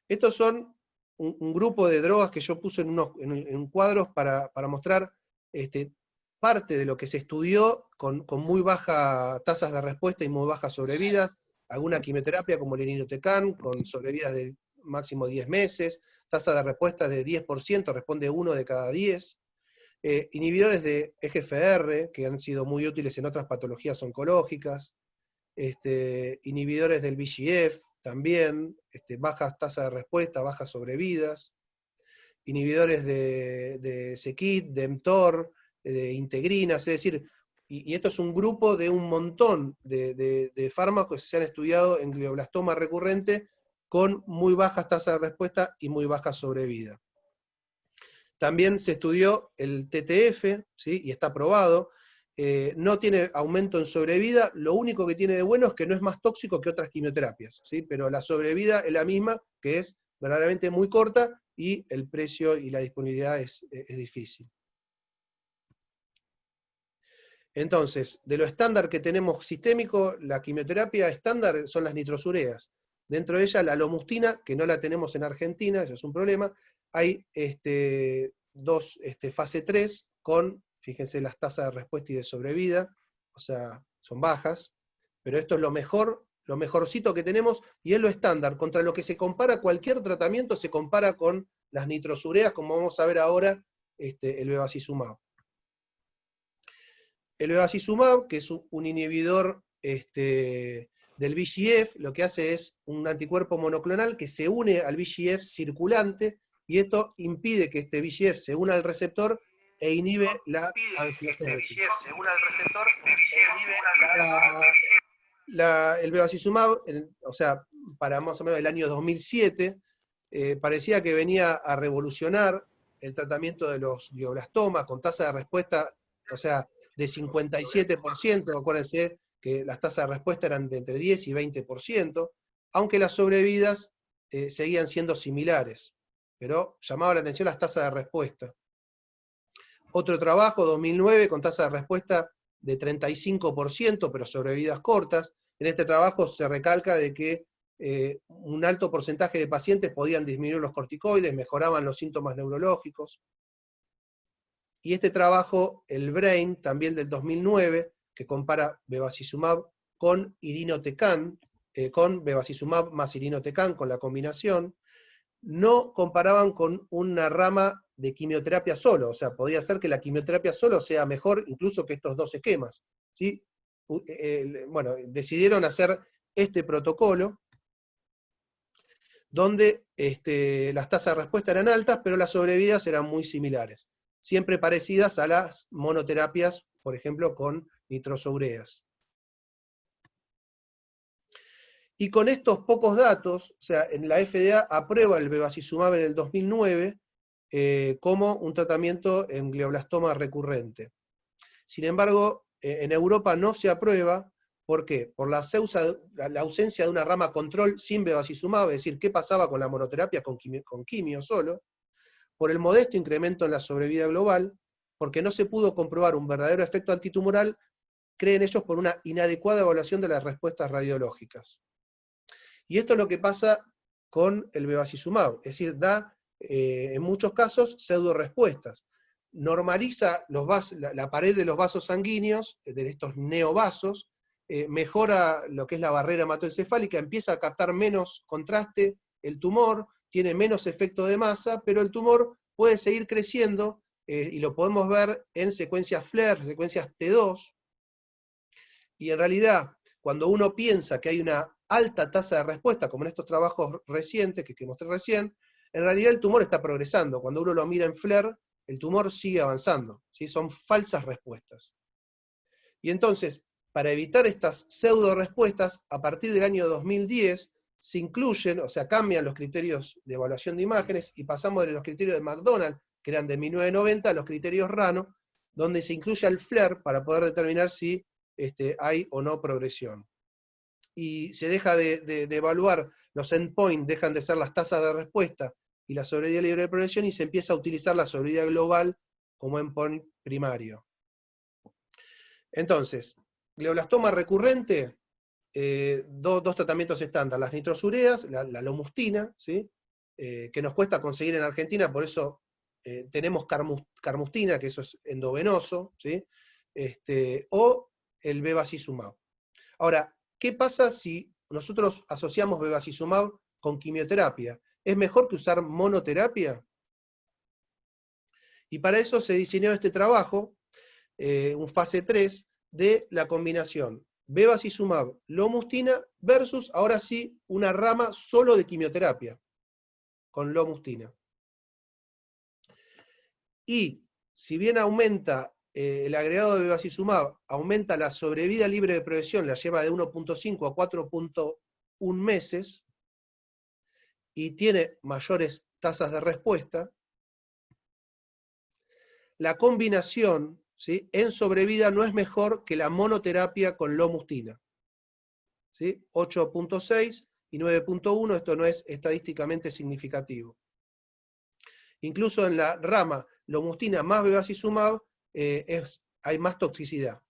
Estos son un grupo de drogas que yo puse en cuadros para mostrar parte de lo que se estudió con muy bajas tasas de respuesta y muy bajas sobrevidas, alguna quimioterapia como el irinotecan, con sobrevidas de máximo 10 meses, tasa de respuesta de 10%, responde 1 de cada 10, inhibidores de EGFR, que han sido muy útiles en otras patologías oncológicas, inhibidores del VEGF, también, bajas tasas de respuesta, bajas sobrevidas, inhibidores de c-KIT, de mTOR, de integrinas, es decir, y esto es un grupo de un montón de fármacos que se han estudiado en glioblastoma recurrente con muy bajas tasas de respuesta y muy baja sobrevida. También se estudió el TTF, ¿sí? Y está probado, no tiene aumento en sobrevida, lo único que tiene de bueno es que no es más tóxico que otras quimioterapias, ¿sí? Pero la sobrevida es la misma, que es verdaderamente muy corta, y el precio y la disponibilidad es difícil. Entonces, de lo estándar que tenemos sistémico, la quimioterapia estándar son las nitrosúreas. Dentro de ella la lomustina, que no la tenemos en Argentina, eso es un problema. Hay dos fase 3 con, fíjense, las tasas de respuesta y de sobrevida, o sea, son bajas, pero esto es lo mejorcito que tenemos, y es lo estándar. Contra lo que se compara cualquier tratamiento, se compara con las nitrosúreas, como vamos a ver ahora, el bevacizumab. El bevacizumab, que es un inhibidor del VEGF, lo que hace es un anticuerpo monoclonal que se une al VEGF circulante, y esto impide que este VEGF se una al receptor e inhibe la angiogénesis. El bevacizumab, o sea, para más o menos el año 2007, parecía que venía a revolucionar el tratamiento de los glioblastomas con tasa de respuesta, o sea, de 57%, acuérdense que las tasas de respuesta eran de entre 10 y 20%, aunque las sobrevidas seguían siendo similares, pero llamaba la atención las tasas de respuesta. Otro trabajo, 2009, con tasa de respuesta de 35%, pero sobrevidas cortas. En este trabajo se recalca de que un alto porcentaje de pacientes podían disminuir los corticoides, mejoraban los síntomas neurológicos. Y este trabajo, el BRAIN, también del 2009, que compara bevacizumab con irinotecan, con bevacizumab más irinotecan, con la combinación, no comparaban con una rama de quimioterapia solo, o sea, podía ser que la quimioterapia solo sea mejor incluso que estos dos esquemas, ¿sí? Bueno, decidieron hacer este protocolo, donde las tasas de respuesta eran altas, pero las sobrevidas eran muy similares, siempre parecidas a las monoterapias, por ejemplo, con nitrosoureas. Y con estos pocos datos, o sea, en la FDA aprueba el bevacizumab en el 2009 como un tratamiento en glioblastoma recurrente. Sin embargo, en Europa no se aprueba. ¿Por qué? Por la ausencia de una rama control sin bevacizumab, es decir, qué pasaba con la monoterapia con quimio solo, por el modesto incremento en la sobrevida global, porque no se pudo comprobar un verdadero efecto antitumoral, creen ellos, por una inadecuada evaluación de las respuestas radiológicas. Y esto es lo que pasa con el bevacizumab, es decir, da en muchos casos pseudo respuestas. Normaliza la pared de los vasos sanguíneos, de estos neovasos, mejora lo que es la barrera hematoencefálica, empieza a captar menos contraste el tumor, tiene menos efecto de masa, pero el tumor puede seguir creciendo, y lo podemos ver en secuencias FLAIR, secuencias T2, y en realidad, cuando uno piensa que hay una alta tasa de respuesta, como en estos trabajos recientes que mostré recién, en realidad el tumor está progresando. Cuando uno lo mira en FLAIR, el tumor sigue avanzando, ¿sí? Son falsas respuestas. Y entonces, para evitar estas pseudo respuestas, a partir del año 2010 se incluyen, o sea, cambian los criterios de evaluación de imágenes, y pasamos de los criterios de McDonald, que eran de 1990, a los criterios RANO, donde se incluye al FLAIR para poder determinar si hay o no progresión. Y se deja de evaluar los endpoints, dejan de ser las tasas de respuesta y la sobrevida libre de progresión, y se empieza a utilizar la sobrevida global como endpoint primario. Entonces, glioblastoma recurrente, dos tratamientos estándar, las nitrosúreas, la lomustina, ¿sí? Que nos cuesta conseguir en Argentina, por eso tenemos carmustina, que eso es endovenoso, ¿sí? O el bevacizumab. Ahora, ¿qué pasa si nosotros asociamos bevacizumab con quimioterapia? ¿Es mejor que usar monoterapia? Y para eso se diseñó este trabajo, un fase 3, de la combinación bevacizumab, lomustina, versus, ahora sí, una rama solo de quimioterapia, con lomustina. Y si bien aumenta el agregado de bevacizumab, aumenta la sobrevida libre de progresión, la lleva de 1.5 a 4.1 meses, y tiene mayores tasas de respuesta, la combinación, ¿sí?, en sobrevida no es mejor que la monoterapia con lomustina. ¿Sí? 8.6 y 9.1, esto no es estadísticamente significativo. Incluso en la rama lomustina más bevacizumab hay más toxicidad.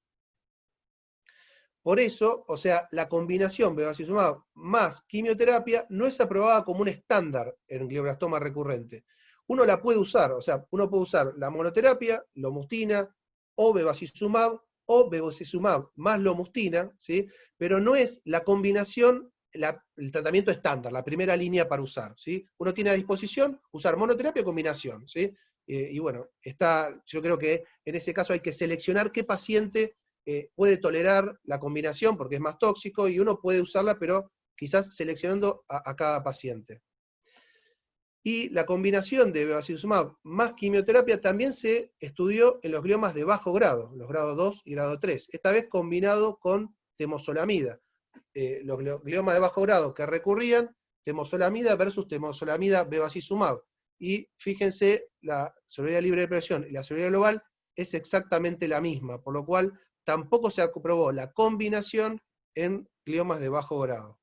Por eso, o sea, la combinación bevacizumab más quimioterapia no es aprobada como un estándar en glioblastoma recurrente. Uno la puede usar, o sea, uno puede usar la monoterapia, lomustina, o bevacizumab más lomustina, ¿sí? Pero no es la combinación, el tratamiento estándar, la primera línea para usar, ¿sí? Uno tiene a disposición usar monoterapia o combinación, ¿sí? Y bueno, yo creo que en ese caso hay que seleccionar qué paciente puede tolerar la combinación porque es más tóxico, y uno puede usarla, pero quizás seleccionando a cada paciente. Y la combinación de bevacizumab más quimioterapia también se estudió en los gliomas de bajo grado, los grado 2 y grado 3, esta vez combinado con temozolomida. Los gliomas de bajo grado que recurrían, temozolomida versus temozolomida bevacizumab. Y fíjense, la sobrevida libre de progresión y la sobrevida global es exactamente la misma, por lo cual tampoco se aprobó la combinación en gliomas de bajo grado.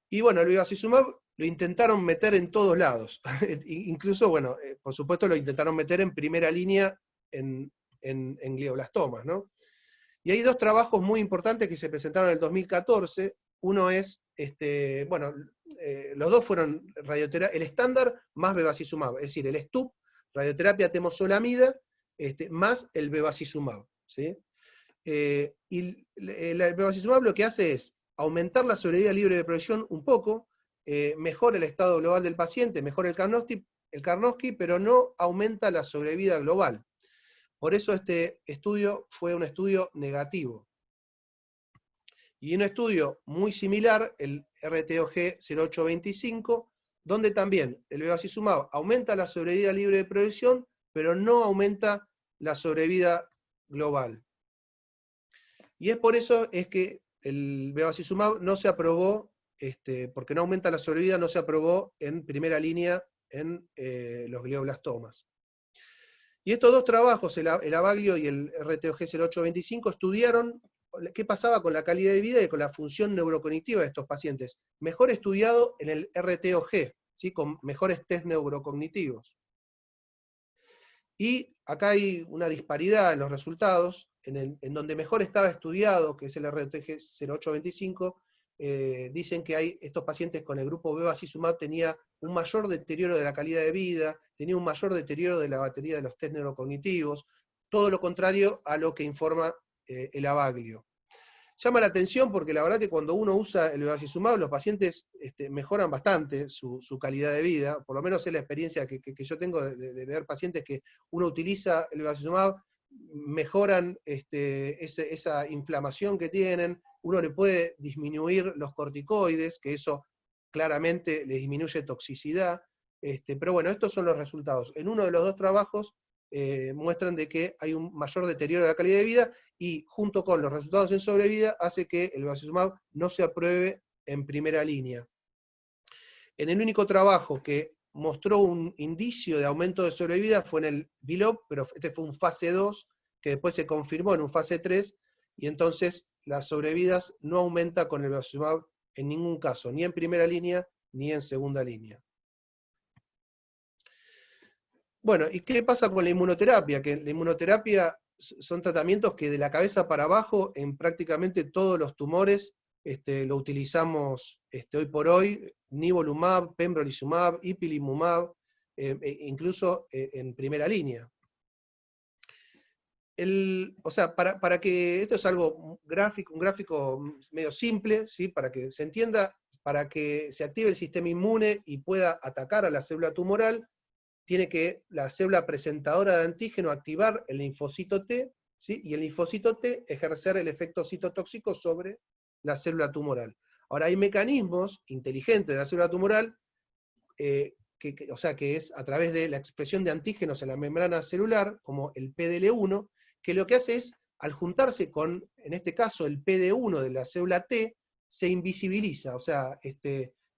Y bueno, el bevacizumab lo intentaron meter en todos lados. Incluso, bueno, por supuesto lo intentaron meter en primera línea en glioblastomas, ¿no? Y hay dos trabajos muy importantes que se presentaron en el 2014. Uno es, los dos fueron radioterapia, el estándar más bevacizumab, es decir, el STUP, radioterapia temozolomida, más el bevacizumab, ¿sí? Y el bevacizumab lo que hace es aumentar la sobrevida libre de progresión un poco, mejora el estado global del paciente, mejora el Karnofsky, pero no aumenta la sobrevida global. Por eso este estudio fue un estudio negativo. Y un estudio muy similar, el RTOG 0825, donde también el bevacizumab aumenta la sobrevida libre de progresión, pero no aumenta la sobrevida global. Y es por eso es que el bevacizumab no se aprobó, porque no aumenta la sobrevida, no se aprobó en primera línea en los glioblastomas. Y estos dos trabajos, el Abaglio y el RTOG 0825, estudiaron qué pasaba con la calidad de vida y con la función neurocognitiva de estos pacientes. Mejor estudiado en el RTOG, ¿sí?, con mejores test neurocognitivos. Y acá hay una disparidad en los resultados, en donde mejor estaba estudiado, que es el RTG 0825, dicen que estos pacientes con el grupo bevacizumab tenía un mayor deterioro de la calidad de vida, tenía un mayor deterioro de la batería de los test neurocognitivos, todo lo contrario a lo que informa el Abaglio. Llama la atención porque la verdad que cuando uno usa el bevacizumab, los pacientes mejoran bastante su calidad de vida, por lo menos es la experiencia que yo tengo de ver pacientes que uno utiliza el bevacizumab, mejoran esa inflamación que tienen, uno le puede disminuir los corticoides, que eso claramente le disminuye toxicidad, pero bueno, estos son los resultados. En uno de los dos trabajos muestran de que hay un mayor deterioro de la calidad de vida, y junto con los resultados en sobrevida hace que el bevacizumab no se apruebe en primera línea. En el único trabajo que mostró un indicio de aumento de sobrevida fue en el BILOP, pero este fue un fase 2, que después se confirmó en un fase 3, y entonces las sobrevidas no aumenta con el bevacizumab en ningún caso, ni en primera línea, ni en segunda línea. Bueno, ¿y qué pasa con la inmunoterapia? Que la inmunoterapia son tratamientos que de la cabeza para abajo, en prácticamente todos los tumores, lo utilizamos hoy por hoy, nivolumab, pembrolizumab, ipilimumab, incluso en primera línea. O sea, para que esto es algo gráfico, un gráfico medio simple, ¿sí?, para que se entienda, para que se active el sistema inmune y pueda atacar a la célula tumoral, tiene que la célula presentadora de antígeno activar el linfocito T, ¿sí? Y el linfocito T ejercer el efecto citotóxico sobre la célula tumoral. Ahora, hay mecanismos inteligentes de la célula tumoral, o sea, que es a través de la expresión de antígenos en la membrana celular, como el PDL1, que lo que hace es, al juntarse con, en este caso, el PD1 de la célula T, se invisibiliza, o sea,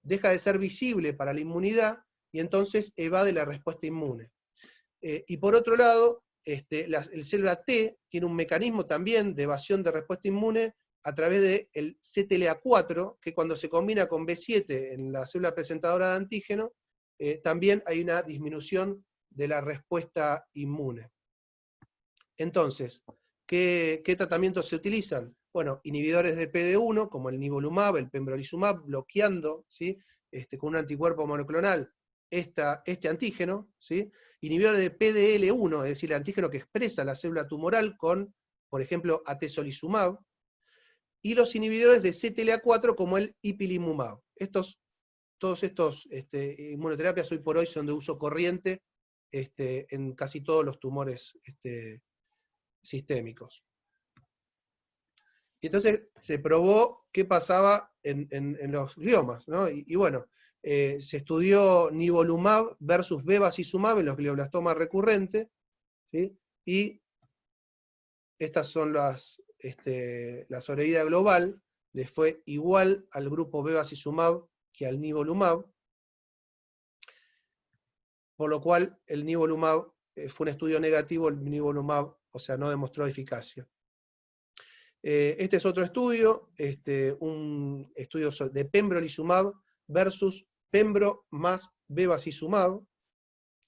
deja de ser visible para la inmunidad, y entonces evade la respuesta inmune. Y por otro lado, el célula T tiene un mecanismo también de evasión de respuesta inmune a través del CTLA4, que cuando se combina con B7 en la célula presentadora de antígeno, también hay una disminución de la respuesta inmune. Entonces, ¿qué tratamientos se utilizan? Bueno, inhibidores de PD1, como el nivolumab, el pembrolizumab, bloqueando, ¿sí? Con un anticuerpo monoclonal este antígeno, ¿sí? Inhibidores de PDL1, es decir, el antígeno que expresa la célula tumoral con, por ejemplo, atezolizumab, y los inhibidores de CTLA4 como el ipilimumab. Todos estos inmunoterapias hoy por hoy son de uso corriente en casi todos los tumores sistémicos. Y entonces se probó qué pasaba en los gliomas, ¿no? Y bueno, se estudió nivolumab versus bevacizumab en los glioblastomas recurrentes, ¿sí? Y estas son la sobrevida global, les fue igual al grupo bevacizumab que al nivolumab, por lo cual el nivolumab fue un estudio negativo, el nivolumab, o sea, no demostró eficacia. Este es otro estudio, un estudio de pembrolizumab versus pembro más bevacizumab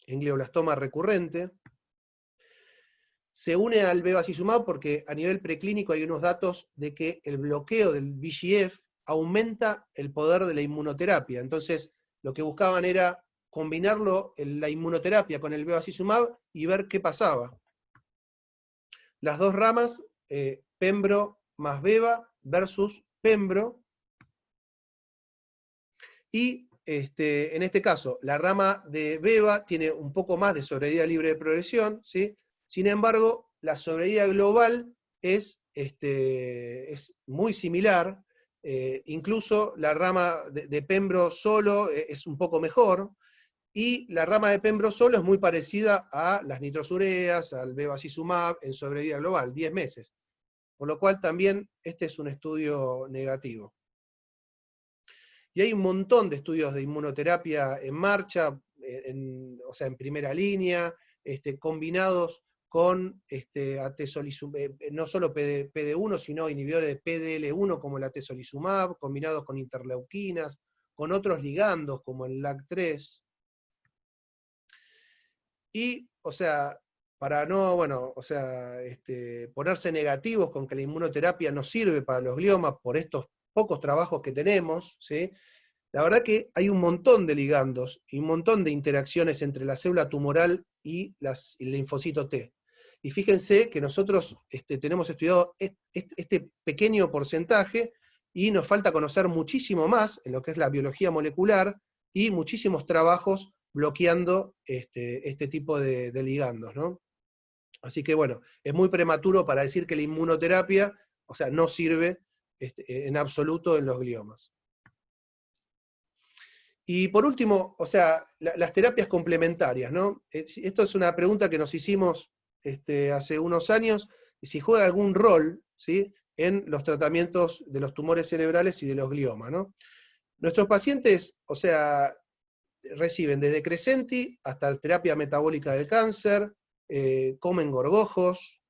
en glioblastoma recurrente. Se une al bevacizumab porque a nivel preclínico hay unos datos de que el bloqueo del VEGF aumenta el poder de la inmunoterapia. Entonces, lo que buscaban era combinarlo, la inmunoterapia con el bevacizumab y ver qué pasaba. Las dos ramas, pembro más beva versus pembro, y en este caso, la rama de beva tiene un poco más de sobrevida libre de progresión, ¿sí? Sin embargo, la sobrevida global es muy similar, incluso la rama de pembro solo es un poco mejor, y la rama de pembro solo es muy parecida a las nitrosúreas, al bevacizumab en sobrevida global, 10 meses. Por lo cual también este es un estudio negativo. Y hay un montón de estudios de inmunoterapia en marcha, o sea, en primera línea, combinados con no solo PD1, sino inhibidores de PDL1 como el atezolizumab, combinados con interleuquinas, con otros ligandos como el LAG3. Y, o sea, para no, bueno, o sea, ponerse negativos con que la inmunoterapia no sirve para los gliomas por estos pocos trabajos que tenemos, ¿sí? La verdad que hay un montón de ligandos y un montón de interacciones entre la célula tumoral y el linfocito T. Y fíjense que nosotros tenemos estudiado este pequeño porcentaje y nos falta conocer muchísimo más en lo que es la biología molecular y muchísimos trabajos bloqueando este tipo de ligandos, ¿no? Así que bueno, es muy prematuro para decir que la inmunoterapia, o sea, no sirve en absoluto en los gliomas. Y por último, o sea, las terapias complementarias, ¿no? Esto es una pregunta que nos hicimos hace unos años, si juega algún rol, ¿sí?, en los tratamientos de los tumores cerebrales y de los gliomas, ¿no? Nuestros pacientes, o sea, reciben desde Crescenti hasta terapia metabólica del cáncer, comen gorgojos,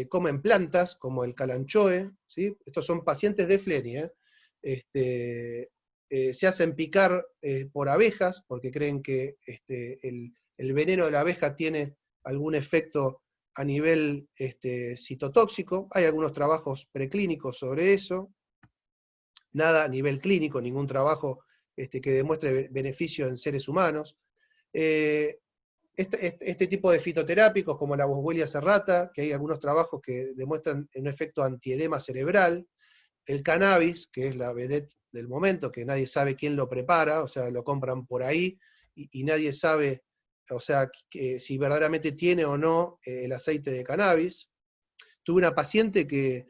comen plantas como el calanchoe, ¿sí? Estos son pacientes de Fleni, se hacen picar por abejas, porque creen que el veneno de la abeja tiene algún efecto a nivel citotóxico. Hay algunos trabajos preclínicos sobre eso, nada a nivel clínico, ningún trabajo que demuestre beneficio en seres humanos. Este tipo de fitoterápicos, como la Boswellia serrata, que hay algunos trabajos que demuestran un efecto antiedema cerebral. El cannabis, que es la vedette del momento, que nadie sabe quién lo prepara, o sea, lo compran por ahí, y nadie sabe, o sea, si verdaderamente tiene o no el aceite de cannabis. tuve una paciente que,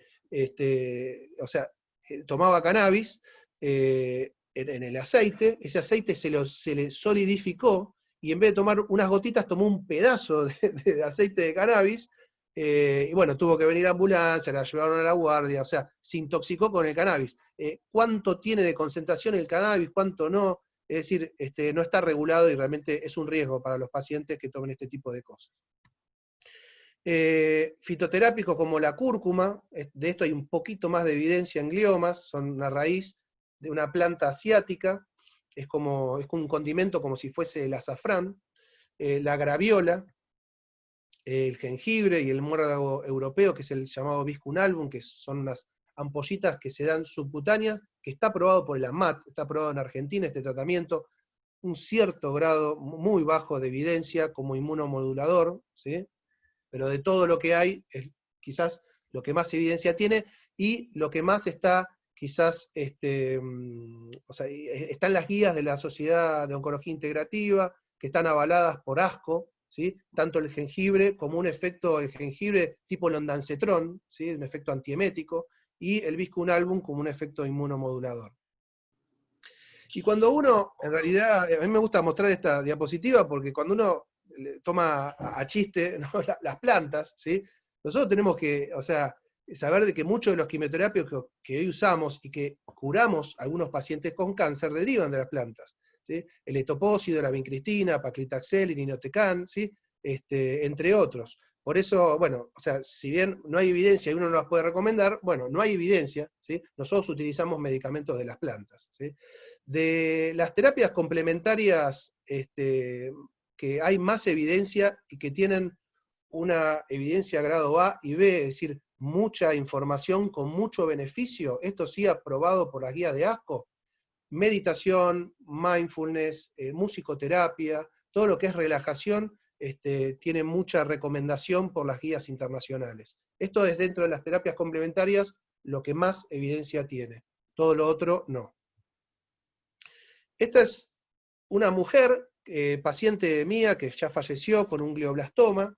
o sea, tomaba cannabis en el aceite, ese aceite se le solidificó, y en vez de tomar unas gotitas, tomó un pedazo de aceite de cannabis, y bueno, tuvo que venir a ambulancia, la llevaron a la guardia, o sea, se intoxicó con el cannabis. ¿Cuánto tiene de concentración el cannabis, cuánto no? Es decir, no está regulado y realmente es un riesgo para los pacientes que tomen este tipo de cosas. Fitoterápicos como la cúrcuma, de esto hay un poquito más de evidencia en gliomas, son una raíz de una planta asiática, es un condimento como si fuese el azafrán, la graviola, el jengibre y el muérdago europeo, que es el llamado Viscum album, que son unas ampollitas que se dan subcutáneas, que está aprobado por el AMAT, está aprobado en Argentina este tratamiento, un cierto grado muy bajo de evidencia como inmunomodulador, ¿sí? Pero de todo lo que hay, es quizás lo que más evidencia tiene, y lo que más está, quizás, o sea, están las guías de la Sociedad de Oncología Integrativa, que están avaladas por ASCO, ¿sí? Tanto el jengibre como un efecto, el jengibre tipo el ondansetrón, ¿sí? Un efecto antiemético, y el Viscum album como un efecto inmunomodulador. Y cuando uno, en realidad, a mí me gusta mostrar esta diapositiva porque cuando uno toma a chiste, ¿no? Las plantas, ¿sí? Nosotros tenemos que, o sea, saber de que muchos de los quimioterapios que hoy usamos y que curamos a algunos pacientes con cáncer derivan de las plantas, ¿sí? El etopósido, la vincristina, paclitaxel, irinotecan, ¿sí? Entre otros. Por eso, bueno, o sea, si bien no hay evidencia y uno no las puede recomendar, bueno, no hay evidencia, ¿sí? Nosotros utilizamos medicamentos de las plantas, ¿sí? De las terapias complementarias, que hay más evidencia y que tienen una evidencia grado A y B, es decir, mucha información con mucho beneficio, esto sí aprobado por la guía de ASCO, meditación, mindfulness, musicoterapia, todo lo que es relajación, tiene mucha recomendación por las guías internacionales. Esto es dentro de las terapias complementarias lo que más evidencia tiene, todo lo otro no. Esta es una mujer, paciente mía, que ya falleció con un glioblastoma,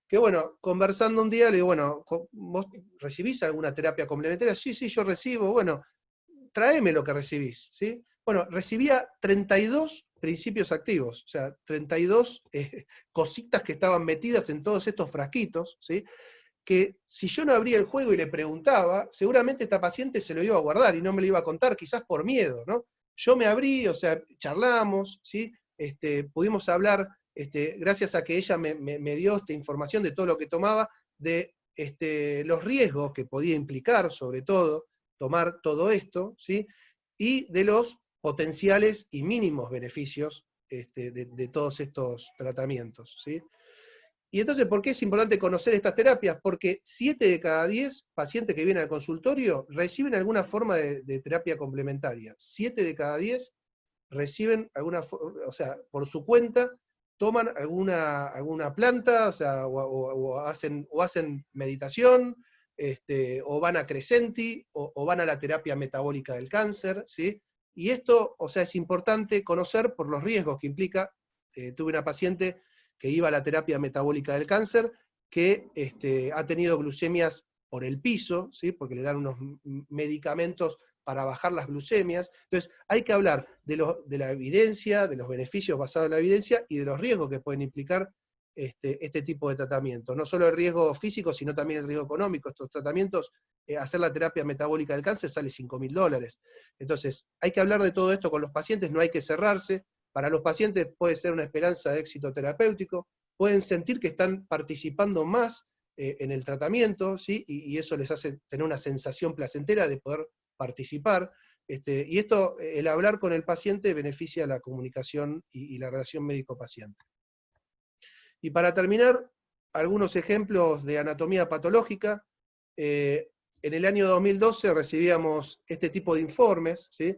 que bueno, conversando un día le digo, bueno, ¿vos recibís alguna terapia complementaria? Sí, sí, yo recibo, bueno, tráeme lo que recibís, ¿sí? Bueno, recibía 32 principios activos, o sea, 32 cositas que estaban metidas en todos estos frasquitos, ¿sí? Que si yo no abría el juego y le preguntaba, seguramente esta paciente se lo iba a guardar y no me lo iba a contar, quizás por miedo, ¿no? Yo me abrí, o sea, charlamos, ¿sí? Pudimos hablar, gracias a que ella me dio esta información de todo lo que tomaba, de los riesgos que podía implicar, sobre todo, tomar todo esto, ¿sí? Y de los potenciales y mínimos beneficios de todos estos tratamientos, ¿sí? Y entonces, ¿por qué es importante conocer estas terapias? Porque 7 de cada 10 pacientes que vienen al consultorio reciben alguna forma de terapia complementaria. 7 de cada 10 reciben o sea, por su cuenta, toman alguna planta, o sea, o hacen meditación, o van a Crescenti, o van a la terapia metabólica del cáncer, ¿sí? Y esto, o sea, es importante conocer por los riesgos que implica. Tuve una paciente que iba a la terapia metabólica del cáncer, que ha tenido glucemias por el piso, ¿sí? Porque le dan unos medicamentos para bajar las glucemias. Entonces, hay que hablar de la evidencia, de los beneficios basados en la evidencia y de los riesgos que pueden implicar este tipo de tratamientos. No solo el riesgo físico, sino también el riesgo económico. Estos tratamientos, hacer la terapia metabólica del cáncer sale $5.000. Entonces, hay que hablar de todo esto con los pacientes, no hay que cerrarse. Para los pacientes puede ser una esperanza de éxito terapéutico, pueden sentir que están participando más en el tratamiento, ¿sí? Y eso les hace tener una sensación placentera de poder participar. Y esto, el hablar con el paciente, beneficia la comunicación y la relación médico-paciente. Y para terminar, algunos ejemplos de anatomía patológica. En el año 2012 recibíamos este tipo de informes, ¿sí?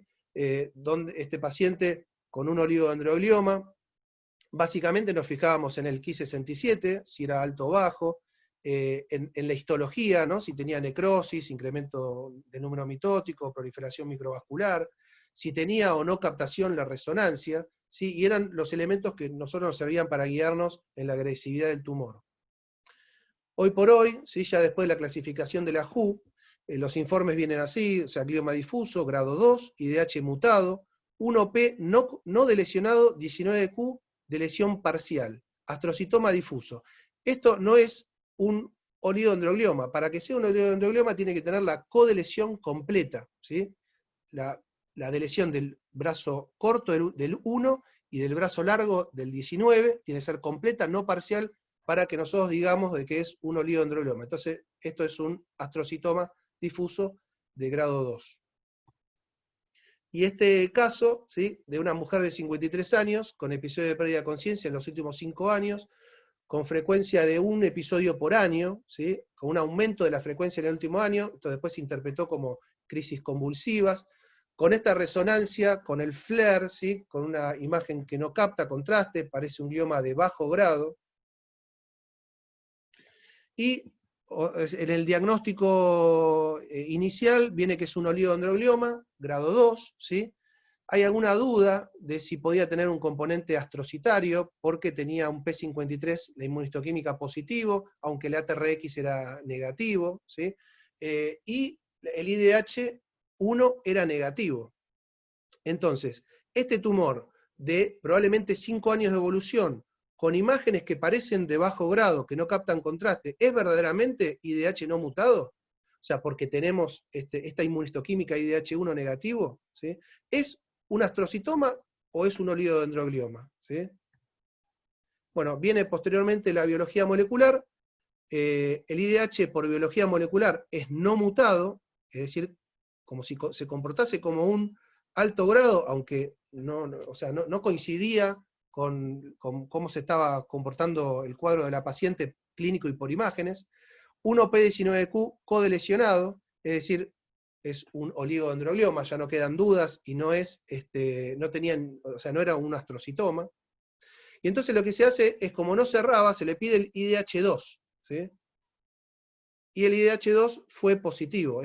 Donde este paciente con un oligodendroglioma, básicamente nos fijábamos en el Ki-67, si era alto o bajo, en la histología, ¿no? Si tenía necrosis, incremento de número mitótico, proliferación microvascular, si tenía o no captación la resonancia, ¿sí? Y eran los elementos que nosotros nos servían para guiarnos en la agresividad del tumor. Hoy por hoy, ¿sí? Ya después de la clasificación de la WHO, los informes vienen así, o sea, glioma difuso, grado 2, IDH mutado, 1P no de lesionado, 19Q de lesión parcial, astrocitoma difuso. Esto no es un oligodendroglioma. Para que sea un oligodendroglioma tiene que tener la codelesión completa, ¿sí? La delesión del brazo corto del 1 y del brazo largo del 19 tiene que ser completa, no parcial, para que nosotros digamos de que es un oligodendroglioma. Entonces, esto es un astrocitoma difuso de grado 2. Y este caso, ¿sí? De una mujer de 53 años, con episodio de pérdida de conciencia en los últimos 5 años, con frecuencia de un episodio por año, ¿sí? Con un aumento de la frecuencia en el último año, esto después se interpretó como crisis convulsivas, con esta resonancia, con el FLAIR, ¿sí? Con una imagen que no capta contraste, parece un glioma de bajo grado, y en el diagnóstico inicial viene que es un oligodendroglioma, grado 2, ¿sí? Hay alguna duda de si podía tener un componente astrocitario, porque tenía un P53, la inmunistoquímica positivo, aunque el ATRX era negativo, ¿sí? Y el IDH1 era negativo. Entonces, este tumor de probablemente 5 años de evolución, con imágenes que parecen de bajo grado, que no captan contraste, ¿es verdaderamente IDH no mutado? O sea, porque tenemos esta inmunistoquímica IDH1 negativo, ¿sí? ¿Es un astrocitoma o es un oligodendroglioma? ¿Sí? Bueno, viene posteriormente la biología molecular. El IDH por biología molecular es no mutado, es decir, como si se comportase como un alto grado, aunque no coincidía con cómo se estaba comportando el cuadro de la paciente clínico y por imágenes. 1P19Q codelesionado, es decir, es un oligodendroglioma, ya no quedan dudas, y no es, no era un astrocitoma. Y entonces lo que se hace es, como no cerraba, se le pide el IDH2, ¿sí? Y el IDH2 fue positivo,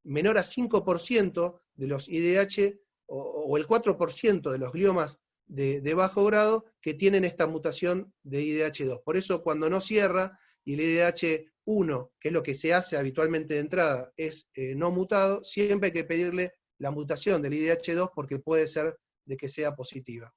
menor a 5% de los IDH, o el 4% de los gliomas de bajo grado, que tienen esta mutación de IDH2. Por eso cuando no cierra, y el IDH1, que es lo que se hace habitualmente de entrada, es no mutado, siempre hay que pedirle la mutación del IDH2 porque puede ser de que sea positiva.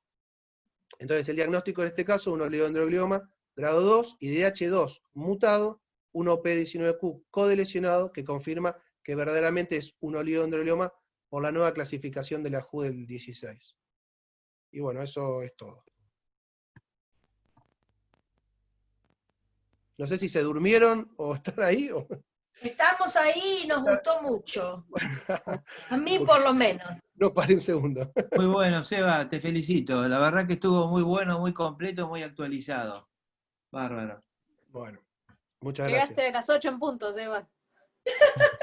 Entonces el diagnóstico en este caso, un oligodendroglioma grado 2, IDH2 mutado, 1P19Q codelesionado, que confirma que verdaderamente es un oligodendroglioma por la nueva clasificación de la WHO del 16. Y bueno, eso es todo. No sé si se durmieron o están ahí.
Estamos ahí y nos gustó mucho. A mí por lo menos.
No, pare un segundo.
Muy bueno, Seba, te felicito. La verdad que estuvo muy bueno, muy completo, muy actualizado. Bárbaro.
Bueno, muchas
Llegaste
gracias.
a las 8 en punto, Seba.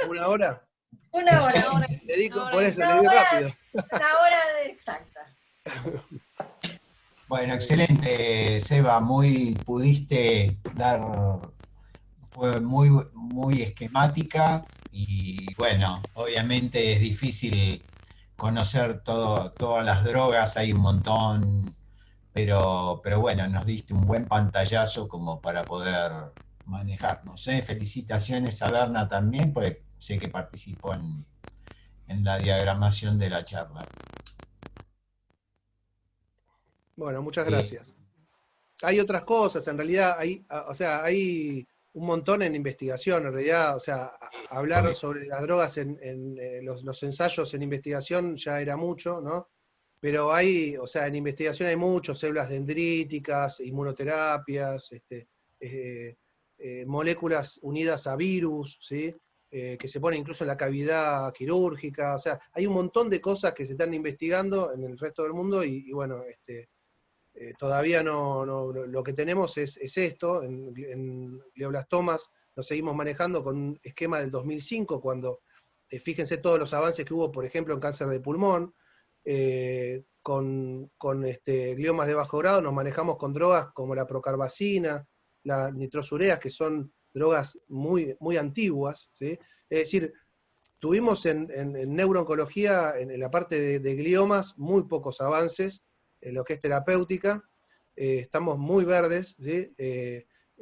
¿Una hora?
Una hora.
Le di,
Una
por
hora.
eso, le di rápido.
Una hora exacta.
Bueno, excelente, Seba, pudiste dar, fue muy esquemática y bueno, obviamente es difícil conocer todas las drogas, hay un montón, pero bueno, nos diste un buen pantallazo como para poder manejarnos, ¿eh? Felicitaciones a Berna también, porque sé que participó en la diagramación de la charla.
Bueno, muchas gracias. Hay otras cosas, en realidad, hay un montón en investigación, en realidad, hablar sobre las drogas en los ensayos en investigación ya era mucho, ¿no? Pero en investigación hay mucho, células dendríticas, inmunoterapias, moléculas unidas a virus, ¿sí? Que se ponen incluso en la cavidad quirúrgica, o sea, hay un montón de cosas que se están investigando en el resto del mundo y bueno, todavía lo que tenemos es esto, en glioblastomas nos seguimos manejando con un esquema del 2005, cuando, fíjense todos los avances que hubo, por ejemplo, en cáncer de pulmón, con gliomas de bajo grado nos manejamos con drogas como la procarbacina, la nitrosureas, que son drogas muy, muy antiguas, ¿sí? Es decir, tuvimos en neurooncología, en la parte de gliomas, muy pocos avances en lo que es terapéutica, estamos muy verdes, ¿sí?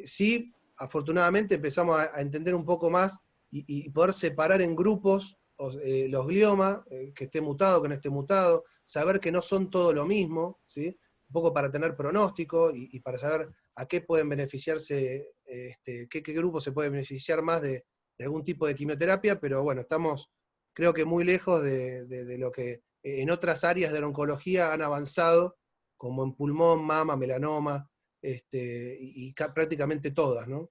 Sí, afortunadamente empezamos a entender un poco más y poder separar en grupos los gliomas, que esté mutado, que no esté mutado, saber que no son todo lo mismo, ¿sí? Un poco para tener pronóstico y para saber a qué pueden beneficiarse, qué grupo se puede beneficiar más de algún tipo de quimioterapia, pero bueno, estamos creo que muy lejos de lo que en otras áreas de la oncología han avanzado, como en pulmón, mama, melanoma, prácticamente todas, ¿no?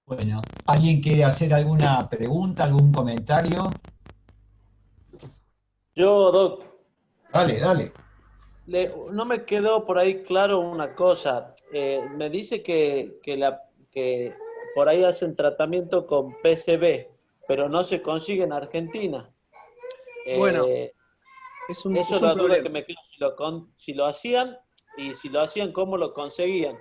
Bueno, ¿alguien quiere hacer alguna pregunta, algún comentario?
Yo, Doc,
Dale, dale.
no me quedó por ahí claro una cosa. Me dice que por ahí hacen tratamiento con PCB, pero no se consigue en Argentina.
Bueno,
Eso
es
es
un
la duda que
problema.
me quedó, si lo hacían y si lo hacían, ¿cómo lo conseguían?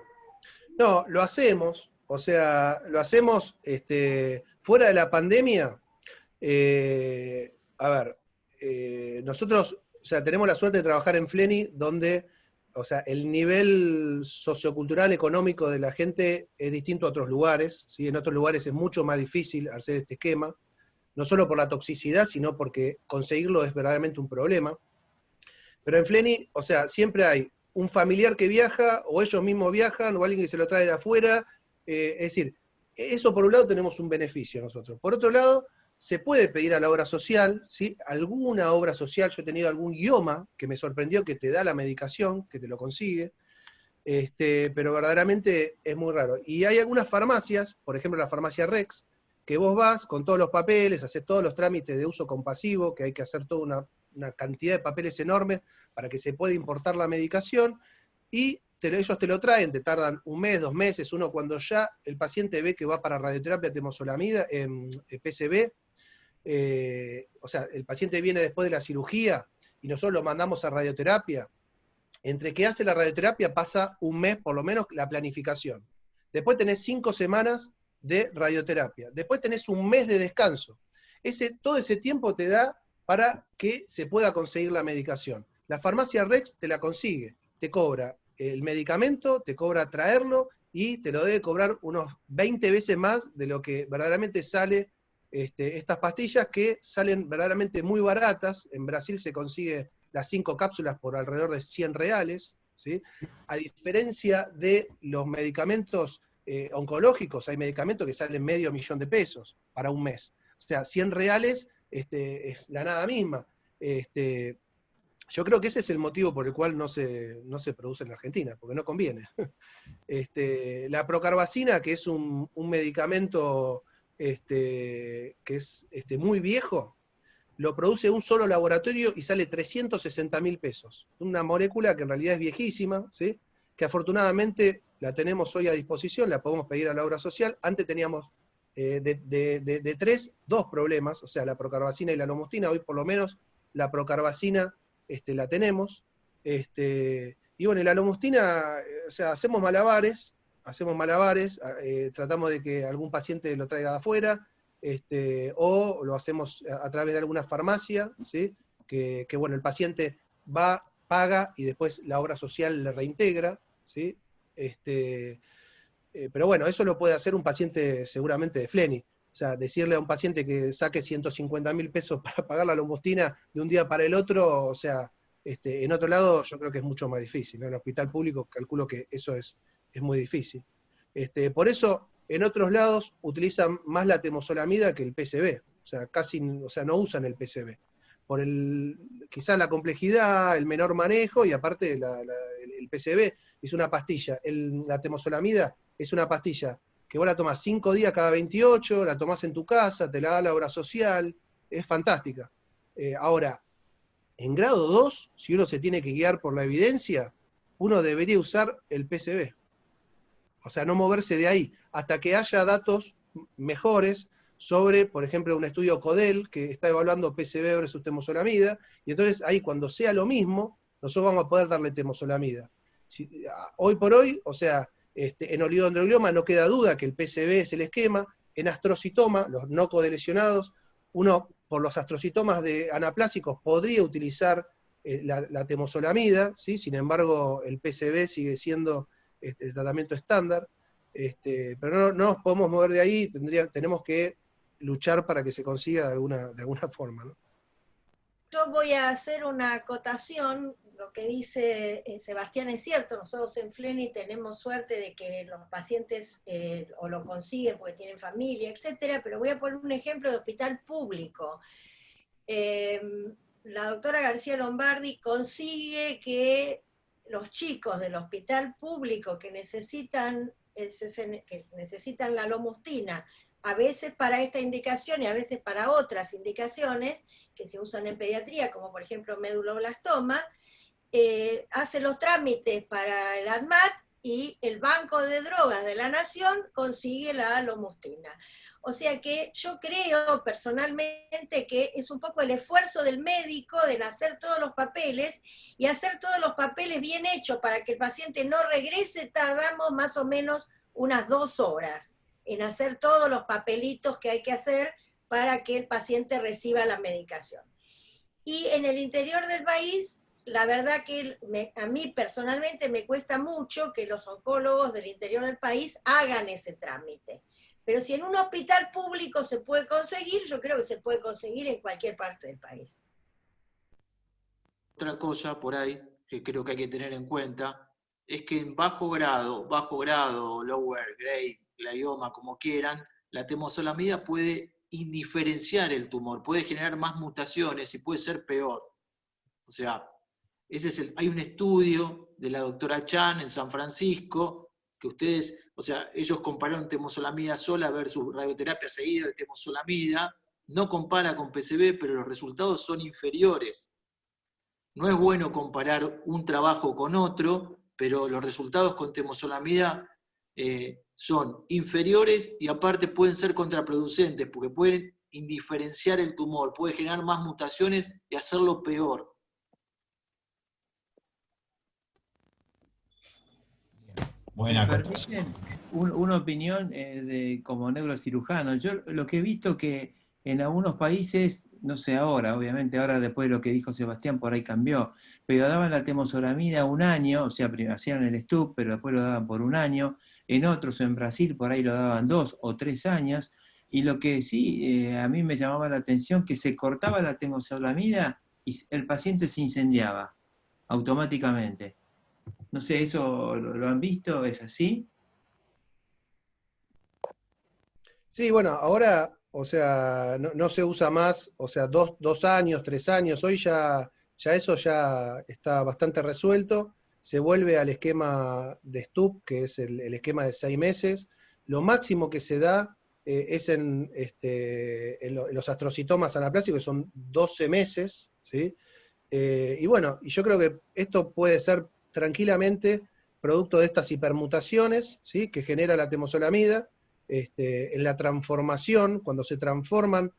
No, lo hacemos, o sea, lo hacemos fuera de la pandemia. A ver, nosotros, o sea, tenemos la suerte de trabajar en Fleni, donde, o sea, el nivel sociocultural, económico de la gente es distinto a otros lugares, ¿sí? En otros lugares es mucho más difícil hacer este esquema, no solo por la toxicidad, sino porque conseguirlo es verdaderamente un problema. Pero en Fleni, o sea, siempre hay un familiar que viaja, o ellos mismos viajan, o alguien que se lo trae de afuera. Es decir, eso por un lado tenemos un beneficio nosotros. Por otro lado, se puede pedir a la obra social, ¿sí? Alguna obra social, yo he tenido algún IOMA que me sorprendió que te da la medicación, que te lo consigue, pero verdaderamente es muy raro. Y hay algunas farmacias, por ejemplo la farmacia Rex, que vos vas con todos los papeles, haces todos los trámites de uso compasivo, que hay que hacer toda una cantidad de papeles enormes para que se pueda importar la medicación, y ellos te lo traen, te tardan un mes, 2 meses, uno cuando ya el paciente ve que va para radioterapia temozolomida, PCB, o sea, el paciente viene después de la cirugía y nosotros lo mandamos a radioterapia. Entre que hace la radioterapia pasa un mes por lo menos la planificación. Después tenés 5 semanas de radioterapia. Después tenés un mes de descanso. Todo ese tiempo te da para que se pueda conseguir la medicación. La farmacia Rex te la consigue, te cobra el medicamento, te cobra traerlo y te lo debe cobrar unos 20 veces más de lo que verdaderamente sale estas pastillas, que salen verdaderamente muy baratas. En Brasil se consigue las 5 cápsulas por alrededor de 100 reales, ¿sí? A diferencia de los medicamentos oncológicos, hay medicamentos que salen $500,000 para un mes. O sea, 100 reales es la nada misma. Yo creo que ese es el motivo por el cual no se produce en la Argentina, porque no conviene. La procarbacina, que es un medicamento que es muy viejo, lo produce un solo laboratorio y sale $360,000. Una molécula que en realidad es viejísima, ¿sí? Que afortunadamente la tenemos hoy a disposición, la podemos pedir a la obra social. Antes teníamos de 3, 2 problemas, o sea, la procarbacina y la lomostina. Hoy por lo menos la procarbacina la tenemos. Y bueno, y la lomostina, o sea, hacemos malabares, tratamos de que algún paciente lo traiga de afuera, o lo hacemos a través de alguna farmacia, ¿sí? Que bueno, el paciente va, paga y después la obra social le reintegra, ¿sí? Pero bueno, eso lo puede hacer un paciente seguramente de Fleni. O sea, decirle a un paciente que saque $150,000 para pagar la lomostina de un día para el otro, o sea, en otro lado yo creo que es mucho más difícil, ¿no? En el hospital público calculo que eso es muy difícil. Por eso, en otros lados utilizan más la temozolomida que el PCB, o sea, no usan el PCB. Por quizás la complejidad, el menor manejo, y aparte el PCB es una pastilla. La temozolomida es una pastilla que vos la tomás 5 días cada 28, la tomás en tu casa, te la da la obra social, es fantástica. Ahora, en grado 2, si uno se tiene que guiar por la evidencia, uno debería usar el PCB. O sea, no moverse de ahí, hasta que haya datos mejores sobre, por ejemplo, un estudio CODEL, que está evaluando PCB versus temozolomida, y entonces ahí cuando sea lo mismo, nosotros vamos a poder darle temozolomida. Hoy por hoy, o sea, en oligodendroglioma no queda duda que el PCB es el esquema. En astrocitoma, los no codelesionados, uno por los astrocitomas anaplásicos podría utilizar la temozolomida, ¿sí? Sin embargo el PCB sigue siendo el tratamiento estándar, pero no nos podemos mover de ahí, tenemos que luchar para que se consiga de alguna forma, ¿no?
Yo voy a hacer una acotación, lo que dice Sebastián es cierto, nosotros en FLENI tenemos suerte de que los pacientes o lo consiguen porque tienen familia, etcétera, pero voy a poner un ejemplo de hospital público. La doctora García Lombardi consigue que los chicos del hospital público que necesitan la lomustina, a veces para esta indicación y a veces para otras indicaciones que se usan en pediatría, como por ejemplo meduloblastoma, hace los trámites para el ADMAT y el Banco de Drogas de la Nación consigue la lomustina. O sea que yo creo personalmente que es un poco el esfuerzo del médico de hacer todos los papeles, y hacer todos los papeles bien hechos para que el paciente no regrese, tardamos más o menos unas 2 horas en hacer todos los papelitos que hay que hacer para que el paciente reciba la medicación. Y en el interior del país, la verdad que a mí personalmente me cuesta mucho que los oncólogos del interior del país hagan ese trámite. Pero si en un hospital público se puede conseguir, yo creo que se puede conseguir en cualquier parte del país.
Otra cosa por ahí que creo que hay que tener en cuenta es que en bajo grado, lower grade, glioma, como quieran, la temozolomida puede indiferenciar el tumor, puede generar más mutaciones y puede ser peor. O sea, hay un estudio de la doctora Chan en San Francisco, que ustedes, o sea, ellos compararon temozolomida sola versus radioterapia seguida de temozolomida, no compara con PCB, pero los resultados son inferiores. No es bueno comparar un trabajo con otro, pero los resultados con temozolomida son inferiores y aparte pueden ser contraproducentes, porque pueden indiferenciar el tumor, puede generar más mutaciones y hacerlo peor.
Buena
¿Me
acotación.
permiten una opinión como neurocirujano? Yo lo que he visto que en algunos países, no sé ahora, obviamente ahora después de lo que dijo Sebastián por ahí cambió, pero daban la temozolomida 1 año, o sea, hacían el STUB, pero después lo daban por 1 año, en otros, en Brasil, por ahí lo daban 2 o 3 años, y lo que sí a mí me llamaba la atención, que se cortaba la temozolomida y el paciente se incendiaba automáticamente. No sé, ¿eso lo han visto? ¿Es así?
Sí, bueno, ahora, o sea, no se usa más, o sea, 2 años, 3 años, hoy ya eso ya está bastante resuelto, se vuelve al esquema de STUB, que es el esquema de 6 meses, lo máximo que se da es en los astrocitomas anaplásicos, que son 12 meses, ¿sí? Y bueno, y yo creo que esto puede ser tranquilamente producto de estas hipermutaciones, ¿sí?, que genera la temozolomida. En la transformación, cuando se transforman,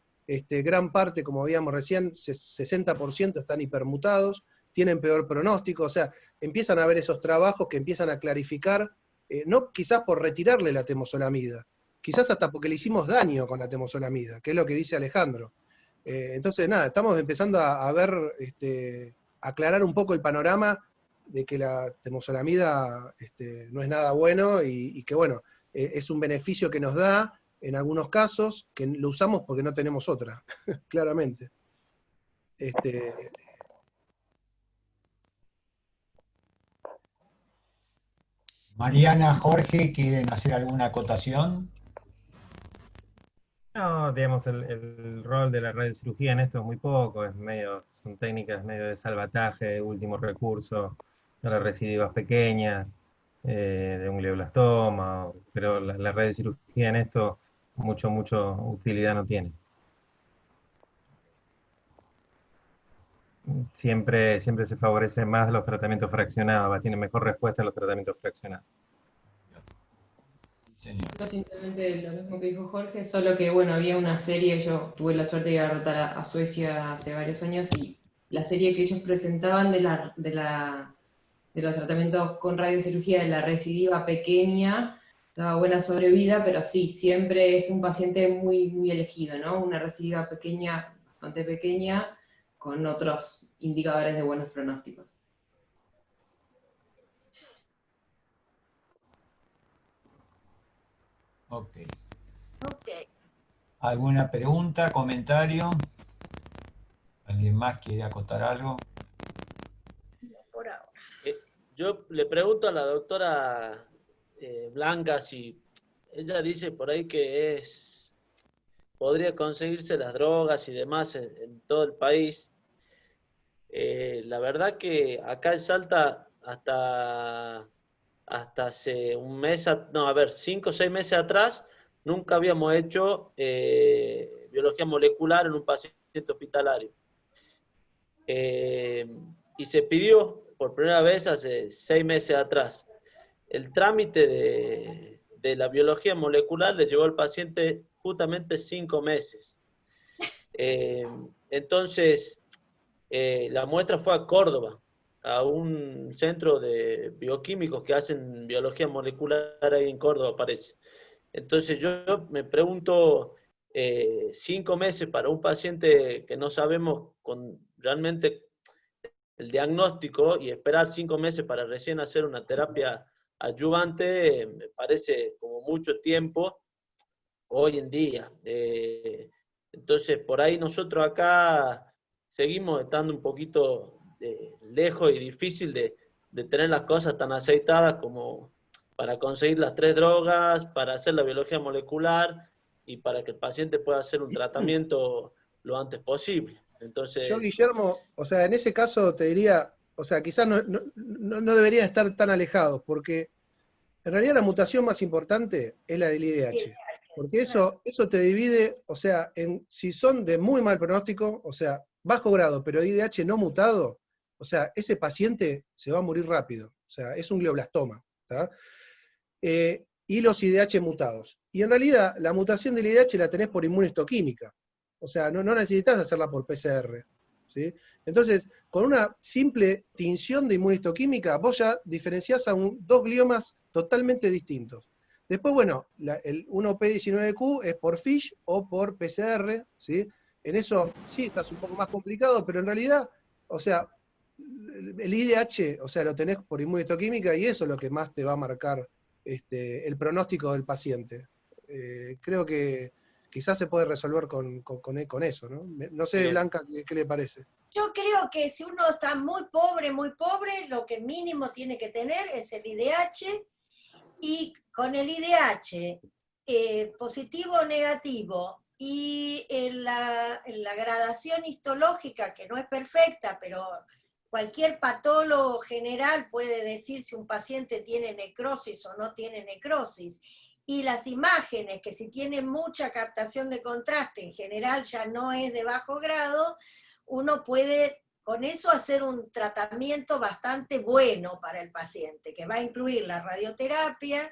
gran parte, como veíamos recién, 60% están hipermutados, tienen peor pronóstico, o sea, empiezan a haber esos trabajos que empiezan a clarificar, no quizás por retirarle la temozolomida, quizás hasta porque le hicimos daño con la temozolomida, que es lo que dice Alejandro. Entonces, nada, estamos empezando a ver, aclarar un poco el panorama de que la temozolomida no es nada bueno y que, bueno, es un beneficio que nos da en algunos casos, que lo usamos porque no tenemos otra, claramente.
Mariana, Jorge, ¿quieren hacer alguna acotación?
No, digamos, el rol de la radiocirugía en esto es muy poco, son técnicas medio de salvataje, de último recurso para recidivas pequeñas, de un glioblastoma, pero la radiocirugía en esto mucho utilidad no tiene. Siempre se favorece más los tratamientos fraccionados, tiene mejor respuesta los tratamientos fraccionados.
No, simplemente lo mismo que dijo Jorge, solo que bueno, había una serie, yo tuve la suerte de ir a rotar a Suecia hace varios años, y la serie que ellos presentaban de los tratamientos con radiocirugía de la recidiva pequeña daba buena sobrevida, pero sí, siempre es un paciente muy elegido, ¿no? Una recidiva pequeña, bastante pequeña, con otros indicadores de buenos pronósticos.
Ok.
Ok.
¿Alguna pregunta, comentario? ¿Alguien más quiere acotar algo?
Por ahora.
Yo le pregunto a la doctora Blanca si ella dice por ahí que podría conseguirse las drogas y demás en todo el país. La verdad que acá en Salta hasta hace un mes, no, a ver, 5 o 6 meses atrás, nunca habíamos hecho biología molecular en un paciente hospitalario. Y se pidió por primera vez hace 6 meses atrás. El trámite de la biología molecular le llevó al paciente justamente 5 meses. Entonces, la muestra fue a Córdoba, a un centro de bioquímicos que hacen biología molecular ahí en Córdoba, parece. Entonces yo me pregunto, 5 meses para un paciente que no sabemos con realmente el diagnóstico y esperar 5 meses para recién hacer una terapia adyuvante, me parece como mucho tiempo hoy en día. Entonces, por ahí nosotros acá seguimos estando un poquito lejos y difícil de tener las cosas tan aceitadas como para conseguir las 3 drogas, para hacer la biología molecular y para que el paciente pueda hacer un tratamiento lo antes posible. Entonces,
Yo, Guillermo, o sea, en ese caso te diría, o sea, quizás no deberían estar tan alejados, porque en realidad la mutación más importante es la del IDH, porque eso te divide, o sea, si son de muy mal pronóstico, o sea, bajo grado, pero IDH no mutado, o sea, ese paciente se va a morir rápido, o sea, es un glioblastoma, ¿tá? Y los IDH mutados. Y en realidad, la mutación del IDH la tenés por inmunohistoquímica, o sea, no necesitas hacerla por PCR, ¿sí? Entonces, con una simple tinción de inmunohistoquímica, vos ya diferenciás a dos gliomas totalmente distintos. Después, bueno, el 1P19Q es por FISH o por PCR, ¿sí? En eso sí estás un poco más complicado, pero en realidad, o sea, el IDH, o sea, lo tenés por inmunohistoquímica y eso es lo que más te va a marcar el pronóstico del paciente. Creo que quizás se puede resolver con eso, ¿no? No sé, Blanca, ¿qué le parece?
Yo creo que si uno está muy pobre, lo que mínimo tiene que tener es el IDH, y con el IDH positivo o negativo, y en la gradación histológica, que no es perfecta, pero cualquier patólogo general puede decir si un paciente tiene necrosis o no tiene necrosis, y las imágenes, que si tienen mucha captación de contraste, en general ya no es de bajo grado, uno puede con eso hacer un tratamiento bastante bueno para el paciente, que va a incluir la radioterapia,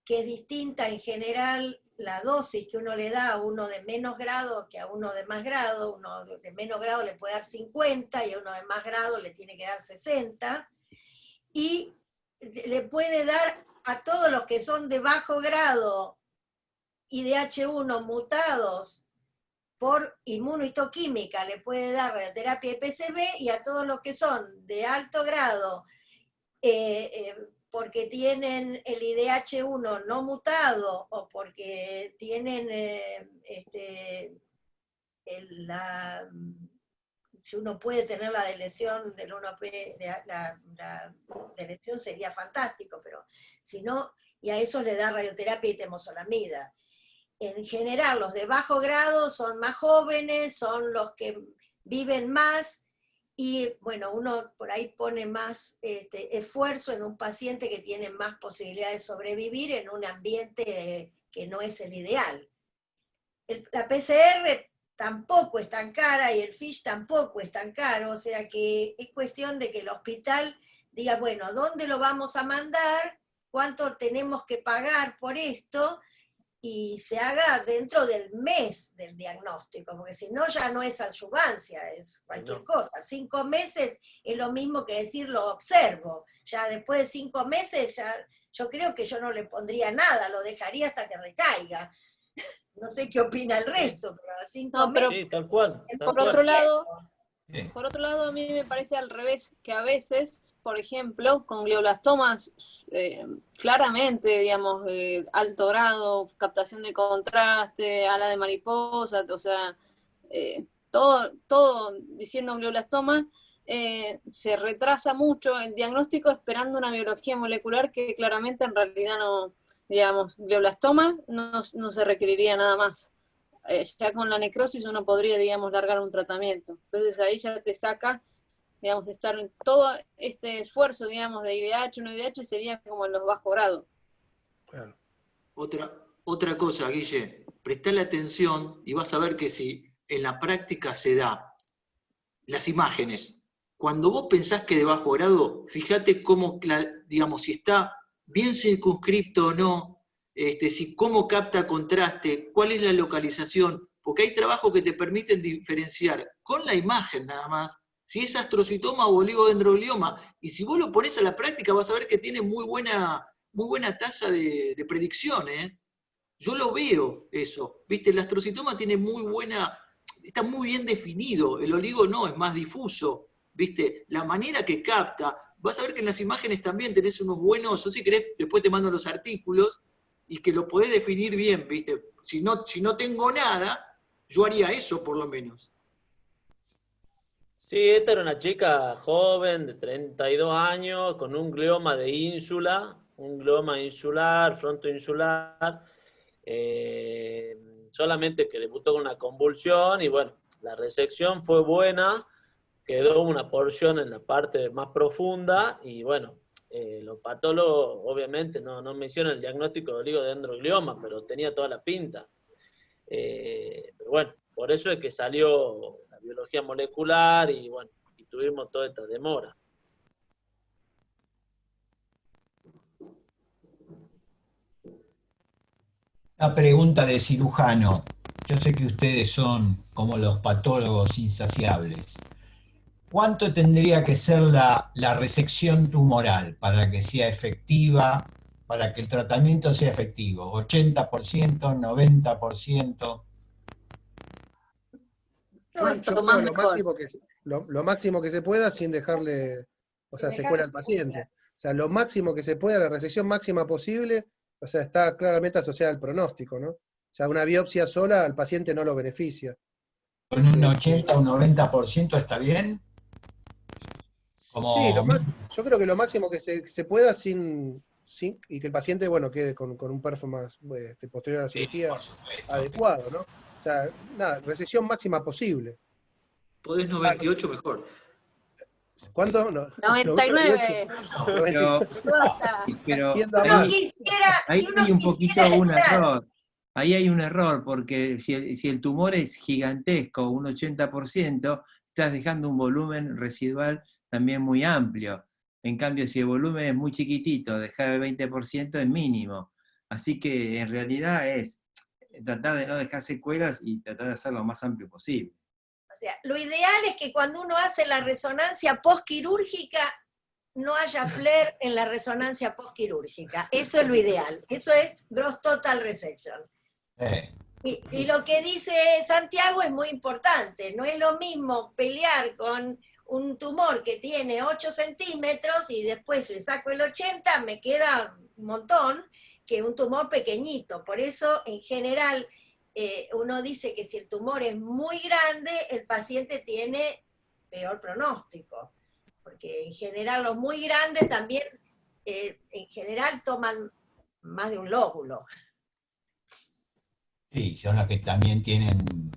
que es distinta en general la dosis que uno le da a uno de menos grado que a uno de más grado. Uno de menos grado le puede dar 50 y a uno de más grado le tiene que dar 60. Y le puede dar a todos los que son de bajo grado IDH1 mutados por inmunohistoquímica, le puede dar radioterapia y PCB, y a todos los que son de alto grado, porque tienen el IDH1 no mutado, o porque tienen si uno puede tener la deleción del 1P, la deleción sería fantástico, pero si no, y a eso le da radioterapia y temozolomida. En general, los de bajo grado son más jóvenes, son los que viven más, y bueno, uno por ahí pone más esfuerzo en un paciente que tiene más posibilidades de sobrevivir en un ambiente que no es el ideal. La PCR tampoco es tan cara y el FISH tampoco es tan caro, o sea que es cuestión de que el hospital diga, bueno, ¿a dónde lo vamos a mandar? ¿Cuánto tenemos que pagar por esto? Y se haga dentro del mes del diagnóstico, porque si no ya no es adyuvancia, es cualquier cosa. 5 meses es lo mismo que decir lo observo. Ya después de 5 meses, ya, yo creo que yo no le pondría nada, lo dejaría hasta que recaiga. No sé qué opina el resto, pero 5 meses.
Sí, tal cual.
Por otro lado,
Por otro lado, a mí me parece al revés, que a veces, por ejemplo, con glioblastomas, claramente, digamos, alto grado, captación de contraste, ala de mariposa, o sea, todo diciendo glioblastoma, se retrasa mucho el diagnóstico esperando una biología molecular que claramente en realidad no, digamos, glioblastoma no se requeriría nada más. Ya con la necrosis uno podría, digamos, largar un tratamiento. Entonces ahí ya te saca, digamos, de estar en todo este esfuerzo, digamos, de IDH, no IDH, sería como en los bajo grado.
Claro.
Otra cosa, Guille, prestale atención y vas a ver que si en la práctica se da las imágenes, cuando vos pensás que de bajo grado, fíjate cómo, digamos, si está bien circunscripto o no, si cómo capta contraste, cuál es la localización, porque hay trabajos que te permiten diferenciar con la imagen nada más, si es astrocitoma o oligodendroglioma, y si vos lo pones a la práctica vas a ver que tiene muy buena tasa de predicción, ¿eh? Yo lo veo eso, ¿viste? El astrocitoma tiene está muy bien definido, el oligo no, es más difuso, ¿viste? La manera que capta, vas a ver que en las imágenes también tenés unos buenos, o si querés, después te mando los artículos, y que lo podés definir bien, ¿viste? Si no tengo nada, yo haría eso por lo menos.
Sí, esta era una chica joven de 32 años con un glioma de ínsula, un glioma insular, frontoinsular, solamente que debutó con una convulsión y bueno, la resección fue buena, quedó una porción en la parte más profunda y bueno, los patólogos obviamente no me hicieron el diagnóstico de oligodendroglioma, pero tenía toda la pinta. Pero bueno, por eso es que salió la biología molecular y bueno, y tuvimos toda esta demora.
Una pregunta de cirujano. Yo sé que ustedes son como los patólogos insaciables. ¿Cuánto tendría que ser la resección tumoral para que sea efectiva, para que el tratamiento sea efectivo? ¿80%, 90%?
Yo creo lo máximo que se pueda sin dejarle, secuela al paciente. O sea, lo máximo que se pueda, la resección máxima posible, o sea, está claramente asociada al pronóstico, ¿no? O sea, una biopsia sola al paciente no lo beneficia.
¿Con un 80 o un 90% está bien?
Sí, yo creo que lo máximo que se pueda sin y que el paciente, bueno, quede con un performance posterior a la cirugía adecuado, ¿no? O sea, nada, resección máxima posible.
Podés 98 mejor.
¿Cuánto? No,
99.
Pero
ahí
hay un poquito un error. Ahí hay un error, porque si el tumor es gigantesco, un 80%, estás dejando un volumen residual también muy amplio. En cambio, si el volumen es muy chiquitito, dejar el 20% es mínimo. Así que en realidad es tratar de no dejar secuelas y tratar de hacerlo lo más amplio posible.
O sea, lo ideal es que cuando uno hace la resonancia postquirúrgica no haya flare en la resonancia postquirúrgica. Eso es lo ideal. Eso es gross total resection. Y lo que dice Santiago es muy importante. No es lo mismo pelear con un tumor que tiene 8 centímetros y después le saco el 80, me queda un montón, que un tumor pequeñito. Por eso, en general, uno dice que si el tumor es muy grande, el paciente tiene peor pronóstico. Porque en general los muy grandes también, en general, toman más de un lóbulo.
Sí, son los que también tienen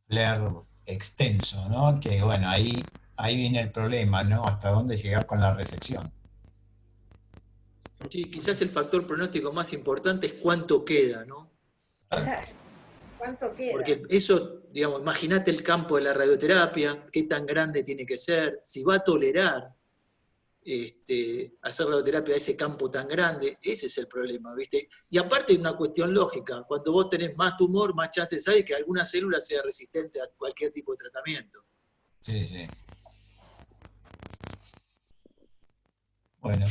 flare extenso, ¿no? Que bueno, ahí viene el problema, ¿no? Hasta dónde llegar con la resección.
Sí, quizás el factor pronóstico más importante es cuánto queda, ¿no?
¿Cuánto queda?
Porque eso, digamos, imagínate el campo de la radioterapia, qué tan grande tiene que ser, si va a tolerar hacer radioterapia a ese campo tan grande, ese es el problema, ¿viste? Y aparte hay una cuestión lógica, cuando vos tenés más tumor, más chances hay de que alguna célula sea resistente a cualquier tipo de tratamiento.
Sí, sí. Bueno.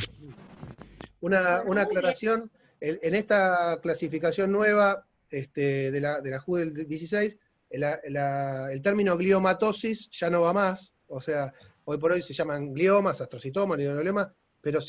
Una aclaración, en esta clasificación nueva de la JUDEL 16, el término gliomatosis ya no va más, o sea, hoy por hoy se llaman gliomas, astrocitomas, linolema, pero